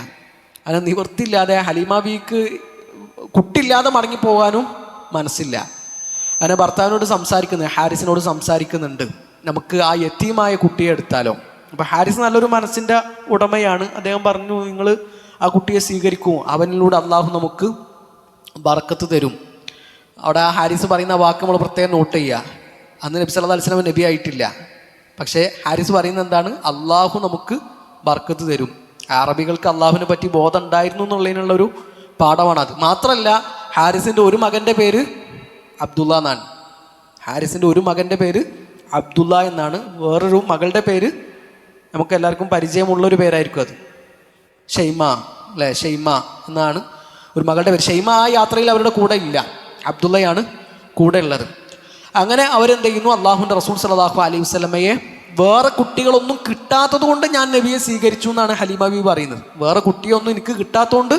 അങ്ങനെ നിവൃത്തിയില്ലാതെ ഹലീമ ബീവിക്ക് കുട്ടിയില്ലാതെ മടങ്ങിപ്പോകാനും മനസ്സില്ല. അങ്ങനെ ഭർത്താവിനോട് സംസാരിക്കുന്നത്, ഹാരിസിനോട് സംസാരിക്കുന്നുണ്ട്, നമുക്ക് ആ യതീമായ കുട്ടിയെ എടുത്താലോ. അപ്പം ഹാരിസ് നല്ലൊരു മനസ്സിൻ്റെ ഉടമയാണ്. അദ്ദേഹം പറഞ്ഞു, നിങ്ങൾ ആ കുട്ടിയെ സ്വീകരിക്കൂ, അവനിലൂടെ അള്ളാഹു നമുക്ക് ബർക്കത്ത് തരും. അവിടെ ആ ഹാരിസ് പറയുന്ന വാക്ക് നമ്മൾ പ്രത്യേകം നോട്ട് ചെയ്യുക. അന്ന് നബി സല്ലല്ലാഹു അലൈഹി വസല്ലം നബി ആയിട്ടില്ല. പക്ഷേ ഹാരിസ് പറയുന്നത് എന്താണ്, അള്ളാഹു നമുക്ക് ബർക്കത്ത് തരും. അറബികൾക്ക് അള്ളാഹുവിനെ പറ്റി ബോധം ഉണ്ടായിരുന്നു എന്നുള്ളതിനുള്ളൊരു പാഠമാണത്. മാത്രമല്ല ഹാരിസിൻ്റെ ഒരു മകൻ്റെ പേര് അബ്ദുള്ള എന്നാണ്. ഹാരിസിൻ്റെ ഒരു മകൻ്റെ പേര് അബ്ദുള്ള എന്നാണ്. വേറൊരു മകളുടെ പേര് നമുക്ക് എല്ലാവർക്കും പരിചയമുള്ളൊരു പേരായിരിക്കും, അത് ഷെയ്മ, അല്ലേ, ഷെയ്മ എന്നാണ് ഒരു മകളുടെ പേര്. ഷെയ്മ ആ യാത്രയിൽ അവരുടെ കൂടെ ഇല്ല, അബ്ദുള്ളയാണ് കൂടെ ഉള്ളത്. അങ്ങനെ അവരെന്ത് ചെയ്യുന്നു, അള്ളാഹുവിൻ്റെ റസൂൽ സല്ലല്ലാഹു അലൈഹി വസല്ലമയെ വേറെ കുട്ടികളൊന്നും കിട്ടാത്തത് കൊണ്ട് ഞാൻ നബിയെ സ്വീകരിച്ചു എന്നാണ് ഹലീമ ബീവി പറയുന്നത്. വേറെ കുട്ടിയൊന്നും എനിക്ക് കിട്ടാത്തതുകൊണ്ട്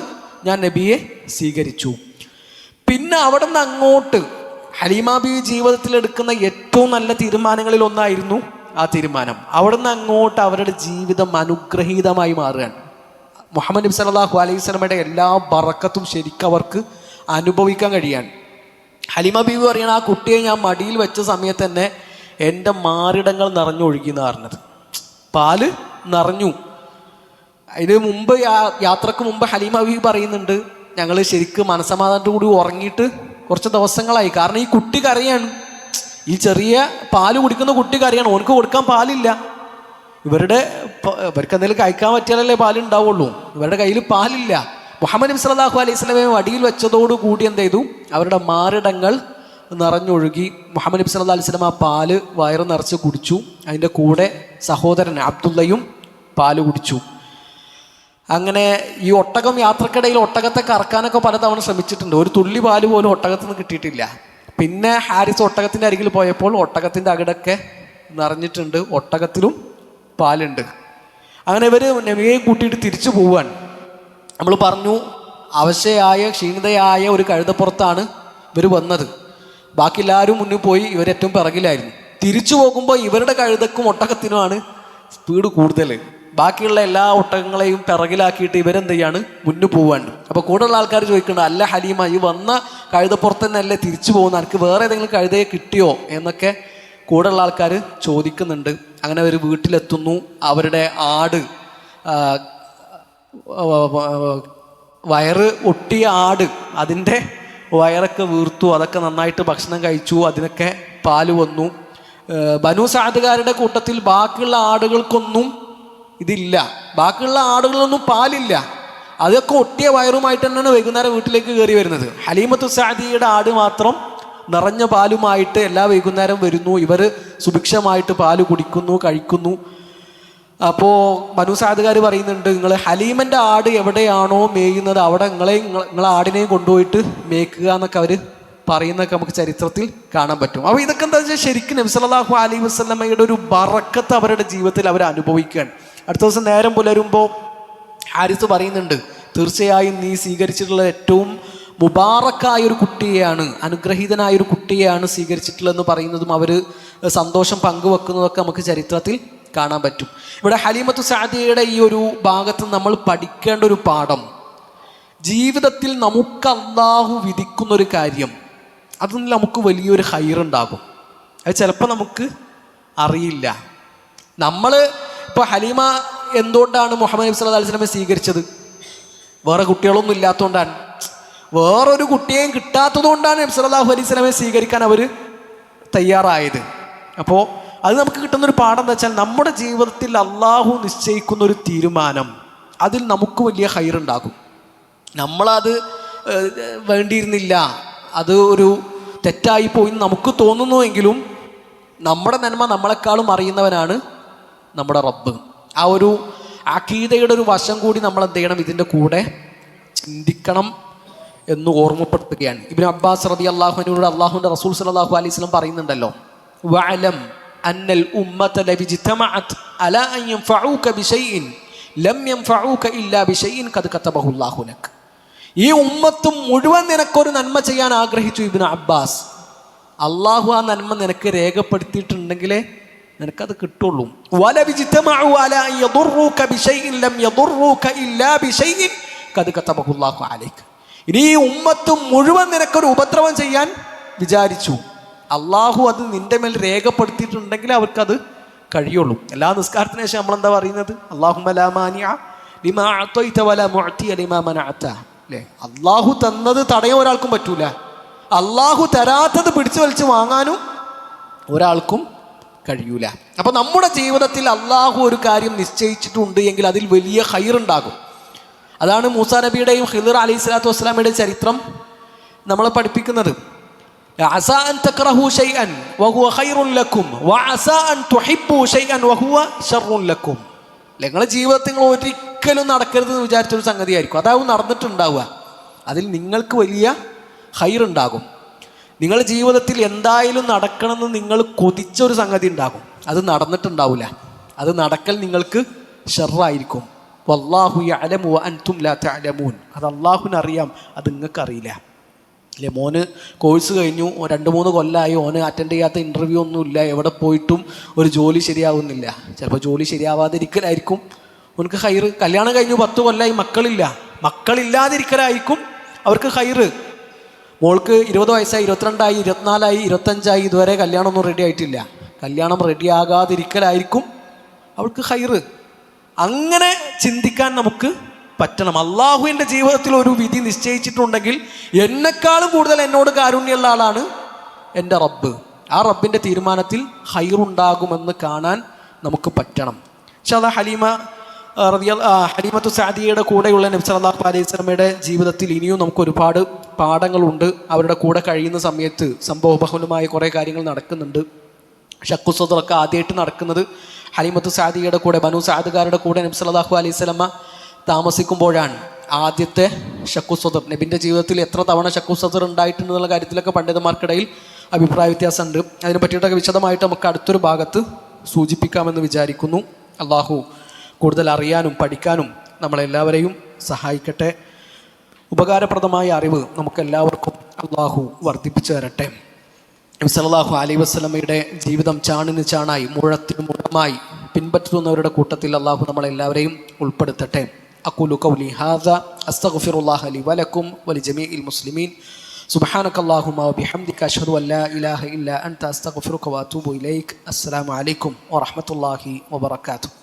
ഞാൻ നബിയെ സ്വീകരിച്ചു. പിന്നെ അവിടെ നിന്ന് അങ്ങോട്ട് ഹലീമ ബീവി ജീവിതത്തിൽ എടുക്കുന്ന ഏറ്റവും നല്ല തീരുമാനങ്ങളിൽ ഒന്നായിരുന്നു ആ തീരുമാനം. അവിടെ നിന്ന് അങ്ങോട്ട് അവരുടെ ജീവിതം അനുഗ്രഹീതമായി മാറുകയാണ്. മുഹമ്മദ് നബി സല്ലല്ലാഹു അലൈഹി വസല്ലമയുടെ എല്ലാ ബറക്കത്തും ശരിക്കും അവർക്ക് അനുഭവിക്കാൻ കഴിയാണ്. ഹലീമ ബീവി പറയണ, ആ കുട്ടിയെ ഞാൻ മടിയിൽ വെച്ച സമയത്ത് തന്നെ എൻ്റെ മാറിടങ്ങൾ നിറഞ്ഞൊഴുകി എന്ന് പറഞ്ഞത്. പാല് നിറഞ്ഞു. അതിന് മുമ്പ് യാത്രക്ക് മുമ്പ് ഹലീമ ബീവി പറയുന്നുണ്ട്, ഞങ്ങൾ ശരിക്കും മനസ്സമാധാനത്തോടു കൂടി ഉറങ്ങിയിട്ട് കുറച്ച് ദിവസങ്ങളായി. കാരണം ഈ കുട്ടി കരയാണ്, ഈ ചെറിയ പാല് കുടിക്കുന്ന കുട്ടി കരയാണ്, ഓനക്ക് കൊടുക്കാൻ പാലില്ല. ഇവർക്ക് എന്തെങ്കിലും കഴിക്കാൻ പറ്റിയാലല്ലേ പാലുണ്ടാവുള്ളൂ. ഇവരുടെ കയ്യിൽ പാലില്ല. മുഹമ്മദ് നബി സല്ലല്ലാഹു അലൈഹി വസല്ലമയെ വടിയിൽ വെച്ചതോടുകൂടി എന്ത് ചെയ്തു, അവരുടെ മാറിടങ്ങൾ നിറഞ്ഞൊഴുകി. മുഹമ്മദ് നബി സല്ലല്ലാഹു അലൈഹി വസല്ലം ആ പാല് വയറ് നിറച്ച് കുടിച്ചു. അതിൻ്റെ കൂടെ സഹോദരൻ അബ്ദുള്ളയും പാല് കുടിച്ചു. അങ്ങനെ ഈ ഒട്ടകം യാത്രക്കിടയിൽ ഒട്ടകത്തെ കറക്കാനൊക്കെ പലതവണ ശ്രമിച്ചിട്ടുണ്ട്. ഒരു തുള്ളി പാല് പോലും ഒട്ടകത്തിൽ നിന്ന് കിട്ടിയിട്ടില്ല. പിന്നെ ഹാരിസ് ഒട്ടകത്തിൻ്റെ അരികിൽ പോയപ്പോൾ ഒട്ടകത്തിൻ്റെ അകിടൊക്കെ നിറഞ്ഞിട്ടുണ്ട്, ഒട്ടകത്തിലും പാലുണ്ട്. അങ്ങനെ ഇവർ നബിയെ കൂട്ടിയിട്ട് തിരിച്ചു പോവാൻ. നമ്മൾ പറഞ്ഞു, അവശയായ ക്ഷീണിതയായ ഒരു കഴുതപ്പുറത്താണ് ഇവർ വന്നത്. ബാക്കി എല്ലാവരും മുന്നിൽ പോയി, ഇവരേറ്റവും പിറകിലായിരുന്നു. തിരിച്ചു പോകുമ്പോൾ ഇവരുടെ കഴുതക്കും ഒട്ടകത്തിനുമാണ് സ്പീഡ് കൂടുതൽ. ബാക്കിയുള്ള എല്ലാ ഒട്ടകങ്ങളെയും പിറകിലാക്കിയിട്ട് ഇവരെന്ത് ചെയ്യാണ്, മുന്നു പോവാണ്ട്. അപ്പോൾ കൂടുതലുള്ള ആൾക്കാർ ചോദിക്കുന്നുണ്ട്, അല്ല ഹലീമ, ഈ വന്ന കഴുതപ്പുറത്ത് തന്നെയല്ലേ തിരിച്ചു പോകുന്നത്, എനിക്ക് വേറെ ഏതെങ്കിലും കഴുതയെ കിട്ടിയോ എന്നൊക്കെ കൂടെയുള്ള ആൾക്കാർ ചോദിക്കുന്നുണ്ട്. അങ്ങനെ ഒരു വീട്ടിലെത്തുന്നു. അവരുടെ ആട്, വയറ് ഒട്ടിയ ആട്, അതിൻ്റെ വയറൊക്കെ വീർത്തു, അതൊക്കെ നന്നായിട്ട് ഭക്ഷണം കഴിച്ചു, അതിനൊക്കെ പാല് വന്നു. ബനു സഅദ്കാരുടെ കൂട്ടത്തിൽ ബാക്കിയുള്ള ആടുകൾക്കൊന്നും ഇതില്ല, ബാക്കിയുള്ള ആടുകളൊന്നും പാലില്ല. അതൊക്കെ ഒട്ടിയ വയറുമായിട്ട് തന്നെയാണ് വൈകുന്നേരം വീട്ടിലേക്ക് കയറി വരുന്നത്. ഹലീമത്തു സഅദിയുടെ ആട് മാത്രം നിറഞ്ഞ പാലുമായിട്ട് എല്ലാ വൈകുന്നേരം വരുന്നു. ഇവർ സുഭിക്ഷമായിട്ട് പാല് കുടിക്കുന്നു, കഴിക്കുന്നു. അപ്പോൾ ബനു സഅദ്കാർ പറയുന്നുണ്ട്, നിങ്ങൾ ഹലീമൻ്റെ ആട് എവിടെയാണോ മേയുന്നത് അവിടെ നിങ്ങളെ ആടിനെയും കൊണ്ടുപോയിട്ട് മേയ്ക്കുക എന്നൊക്കെ അവർ പറയുന്നതൊക്കെ നമുക്ക് ചരിത്രത്തിൽ കാണാൻ പറ്റും. അപ്പോൾ ഇതൊക്കെ എന്താ വെച്ചാൽ ശരിക്കും നബി സല്ലല്ലാഹു അലൈഹി വസല്ലമയുടെ ഒരു ബറക്കത്ത് അവരുടെ ജീവിതത്തിൽ അവർ അനുഭവിക്കുകയാണ്. അടുത്ത ദിവസം നേരം പുലരുമ്പോൾ ഹാരിസ് പറയുന്നുണ്ട്, തീർച്ചയായും നീ സ്വീകരിച്ചിട്ടുള്ള ഏറ്റവും മുബാറക്കായ ഒരു കുട്ടിയെയാണ്, അനുഗ്രഹീതനായ ഒരു കുട്ടിയെയാണ് സ്വീകരിച്ചിട്ടുള്ളതെന്ന് പറയുന്നതും അവർ സന്തോഷം പങ്കുവെക്കുന്നതൊക്കെ നമുക്ക് ചരിത്രത്തിൽ കാണാൻ പറ്റും. ഇവിടെ ഹലീമത്തു സഅദിയയുടെ ഈ ഒരു ഭാഗത്ത് നമ്മൾ പഠിക്കേണ്ട ഒരു പാഠം, ജീവിതത്തിൽ നമുക്ക് അല്ലാഹു വിധിക്കുന്നൊരു കാര്യം അതിൽ നമുക്ക് വലിയൊരു ഹൈറുണ്ടാകും. അത് ചിലപ്പോൾ നമുക്ക് അറിയില്ല. നമ്മൾ ഇപ്പോൾ ഹലീമ എന്തുകൊണ്ടാണ് മുഹമ്മദ് നബി സല്ലല്ലാഹു അലൈഹി വസല്ലമയെ സ്വീകരിച്ചത്? വേറെ കുട്ടികളൊന്നും ഇല്ലാത്തതുകൊണ്ടാണ്, വേറൊരു കുട്ടിയെയും കിട്ടാത്തത് കൊണ്ടാണ് നബി സല്ലല്ലാഹു അലൈഹി വസല്ലമയെ സ്വീകരിക്കാൻ അവർ തയ്യാറായത്. അപ്പോൾ അത് നമുക്ക് കിട്ടുന്നൊരു പാഠം എന്താ വെച്ചാൽ, നമ്മുടെ ജീവിതത്തിൽ അള്ളാഹു നിശ്ചയിക്കുന്ന ഒരു തീരുമാനം അതിൽ നമുക്ക് വലിയ ഹൈറുണ്ടാകും. നമ്മളത് വേണ്ടിയിരുന്നില്ല, അത് ഒരു തെറ്റായി പോയി നമുക്ക് തോന്നുന്നുവെങ്കിലും നമ്മുടെ നന്മ നമ്മളെക്കാളും അറിയുന്നവനാണ് നമ്മുടെ റബ്ബ്. ആ ഒരു അഖീദയുടെ ഒരു വശം കൂടി നമ്മൾ എന്ത് ചെയ്യണം, ഇതിൻ്റെ കൂടെ ചിന്തിക്കണം എന്ന് ഓർമ്മപ്പെടുത്തുകയാണ്. ഇബ്നു അബ്ബാസ് റളിയല്ലാഹു അൻഹുവിനോട് അല്ലാഹുവിൻ്റെ റസൂൽ സല്ലല്ലാഹു അലൈഹി വസല്ലം പറയുന്നുണ്ടല്ലോ, വഅലം അന്നൽ ഉമ്മത ലവിജ്തമഅത് അലാ അൻ യൻഫഉക ബിശൈഇൻ ലം യൻഫഉക ഇല്ലാ ബിശൈഇൻ ഖദ് കതബഹു അല്ലാഹു ലക. ഈ ഉമ്മത്തും മുഴുവൻ നിനക്കൊരു നന്മ ചെയ്യാൻ ആഗ്രഹിച്ചു ഇബ്നു അബ്ബാസ്. അള്ളാഹു ആ നന്മ നിനക്ക് രേഖപ്പെടുത്തിയിട്ടുണ്ടെങ്കിലേ നിനക്കത് കിട്ടുള്ളൂ. വലവിജ്തമഉ അലാ അൻ യദുറുക ബിശൈഇൻ ലം യദുറുക ഇല്ലാ ബിശൈഇൻ ഖദ് കതബഹു അല്ലാഹു അലൈക. ഇനി ഈ ഉമ്മത്തും മുഴുവൻ നിനക്കൊരു ഉപദ്രവം ചെയ്യാൻ വിചാരിച്ചു, അള്ളാഹു അത് നിന്റെ മേൽ രേഖപ്പെടുത്തിയിട്ടുണ്ടെങ്കിൽ അവർക്കത് കഴിയുള്ളൂ. എല്ലാ നിസ്കാരത്തിന് ശേഷം നമ്മളെന്താ പറയുന്നത്? അല്ലാഹുമ്മ ലാ മാനിഅ ലിമാ അഅതൈത വലാ മുഅതിയ ലിമാ മനഅത. അല്ലേ? അള്ളാഹു തന്നത് തടയാൻ ഒരാൾക്കും പറ്റൂല, അള്ളാഹു തരാത്തത് പിടിച്ചു വലിച്ച് വാങ്ങാനും ഒരാൾക്കും കഴിയൂല. അപ്പം നമ്മുടെ ജീവിതത്തിൽ അള്ളാഹു ഒരു കാര്യം നിശ്ചയിച്ചിട്ടുണ്ട് എങ്കിൽ അതിൽ വലിയ ഖൈറുണ്ടാകും. അതാണ് മൂസാ നബിയുടെയും ഖിദ്ർ അലൈഹി സ്വലാത്തു വസ്സലാമയുടെയും ചരിത്രം നമ്മളെ പഠിപ്പിക്കുന്നത്. അസാ അൻ തക്റഹു ശൈഅൻ വഹുവ ഖൈറുൻ ലക്കും വഅസാ അൻ തുഹിബ്ബു ശൈഅൻ വഹുവ ശർറുൻ ലക്കും. നിങ്ങളുടെ ജീവിതത്തിൽ നിങ്ങൾ ഒരിക്കലും നടക്കരുതെന്ന് വിചാരിച്ചൊരു സംഗതിയായിരിക്കും, അതാവും നടന്നിട്ടുണ്ടാവുക. അതിൽ നിങ്ങൾക്ക് വലിയ ഖൈറുണ്ടാകും. നിങ്ങളുടെ ജീവിതത്തിൽ എന്തായാലും നടക്കണമെന്ന് നിങ്ങൾ കൊതിച്ചൊരു സംഗതി ഉണ്ടാകും, അത് നടന്നിട്ടുണ്ടാവില്ല. അത് നടക്കൽ നിങ്ങൾക്ക് ഷർറായിരിക്കും. വല്ലാഹു യഅലമു വഅൻതും ലാ തഅലമൂൻ. അത് അള്ളാഹുവിനറിയാം, അത് നിങ്ങൾക്ക് അറിയില്ല. അല്ലേ? മോന് കോഴ്സ് കഴിഞ്ഞു, 2-3 കൊല്ലമായി, ഓന് അറ്റൻഡ് ചെയ്യാത്ത ഇൻ്റർവ്യൂ ഒന്നുമില്ല, എവിടെ പോയിട്ടും ഒരു ജോലി ശരിയാവുന്നില്ല. ചിലപ്പോൾ ജോലി ശരിയാവാതിരിക്കലായിരിക്കും ഓനക്ക് ഖൈറ്. കല്യാണം കഴിഞ്ഞു 10 കൊല്ലമായി, മക്കളില്ലാതിരിക്കലായിരിക്കും അവർക്ക് ഖൈറ്. മോൾക്ക് 20 വയസ്സായി, 22ആയി, 24ആയി, 25ആയി, ഇതുവരെ കല്യാണമൊന്നും റെഡി ആയിട്ടില്ല. കല്യാണം റെഡിയാകാതിരിക്കലായിരിക്കും അവൾക്ക് ഖൈറ്. അങ്ങനെ ചിന്തിക്കാൻ നമുക്ക് പറ്റണം. അള്ളാഹുവിൻ്റെ ജീവിതത്തിൽ ഒരു വിധി നിശ്ചയിച്ചിട്ടുണ്ടെങ്കിൽ എന്നെക്കാളും കൂടുതൽ എന്നോട് കാരുണ്യമുള്ള ആളാണ് എൻ്റെ റബ്ബ്. ആ റബ്ബിൻ്റെ തീരുമാനത്തിൽ ഖൈറുണ്ടാകുമെന്ന് കാണാൻ നമുക്ക് പറ്റണം. പക്ഷേ അത് ഹലീമത്തു സഅദിയയുടെ കൂടെയുള്ള നബി സല്ലല്ലാഹു അലൈഹി വസല്ലമയുടെ ജീവിതത്തിൽ ഇനിയും നമുക്ക് ഒരുപാട് പാഠങ്ങളുണ്ട്. അവരുടെ കൂടെ കഴിയുന്ന സമയത്ത് സംഭവബഹുലമായ കുറേ കാര്യങ്ങൾ നടക്കുന്നുണ്ട്. ഷഖ്ഖു സദ്റൊക്കെ ആദ്യമായിട്ട് നടക്കുന്നത് ഹലീമത്തു സഅദിയയുടെ കൂടെ, ബനു സഅദ്കാരുടെ കൂടെ നബി സല്ലല്ലാഹു അലൈഹി വസല്ലമ താമസിക്കുമ്പോഴാണ് ആദ്യത്തെ ഷഖ്ഖു സദ്ർ. നബിൻ്റെ ജീവിതത്തിൽ എത്ര തവണ ഷഖ്ഖു സദ്ർ ഉണ്ടായിട്ടുണ്ടെന്നുള്ള കാര്യത്തിലൊക്കെ പണ്ഡിതന്മാർക്കിടയിൽ അഭിപ്രായ വ്യത്യാസമുണ്ട്. അതിനെ പറ്റിയിട്ടൊക്കെ വിശദമായിട്ട് നമുക്ക് അടുത്തൊരു ഭാഗത്ത് സൂചിപ്പിക്കാമെന്ന് വിചാരിക്കുന്നു. അള്ളാഹു കൂടുതൽ അറിയാനും പഠിക്കാനും നമ്മളെല്ലാവരെയും സഹായിക്കട്ടെ. ഉപകാരപ്രദമായ അറിവ് നമുക്കെല്ലാവർക്കും അള്ളാഹു വർദ്ധിപ്പിച്ചു തരട്ടെ. നബി സല്ലല്ലാഹു അലൈഹി വസല്ലമയുടെ ജീവിതം ചാണിന് ചാണായി മുഴത്തിന് മുഴമായി പിൻപറ്റുന്നവരുടെ കൂട്ടത്തിൽ അള്ളാഹു നമ്മളെല്ലാവരെയും ഉൾപ്പെടുത്തട്ടെ. അഖൂലു ഖൗലി ഹാദാ അസ്തഗ്ഫിറുല്ലാഹ ലി വലക്കും വലിജമീഇൽ മുസ്ലിമീൻ. സുബ്ഹാനകല്ലാഹുമ്മ വബിഹംദിക അഷ്ഹദു അൻ ലാ ഇലാഹ ഇല്ലാ അൻത അസ്തഗ്ഫിറുക വഅതൂബു ഇലൈക്. അസ്സലാമു അലൈക്കും വറഹ്മത്തുള്ളാഹി വബറകാതുഹു.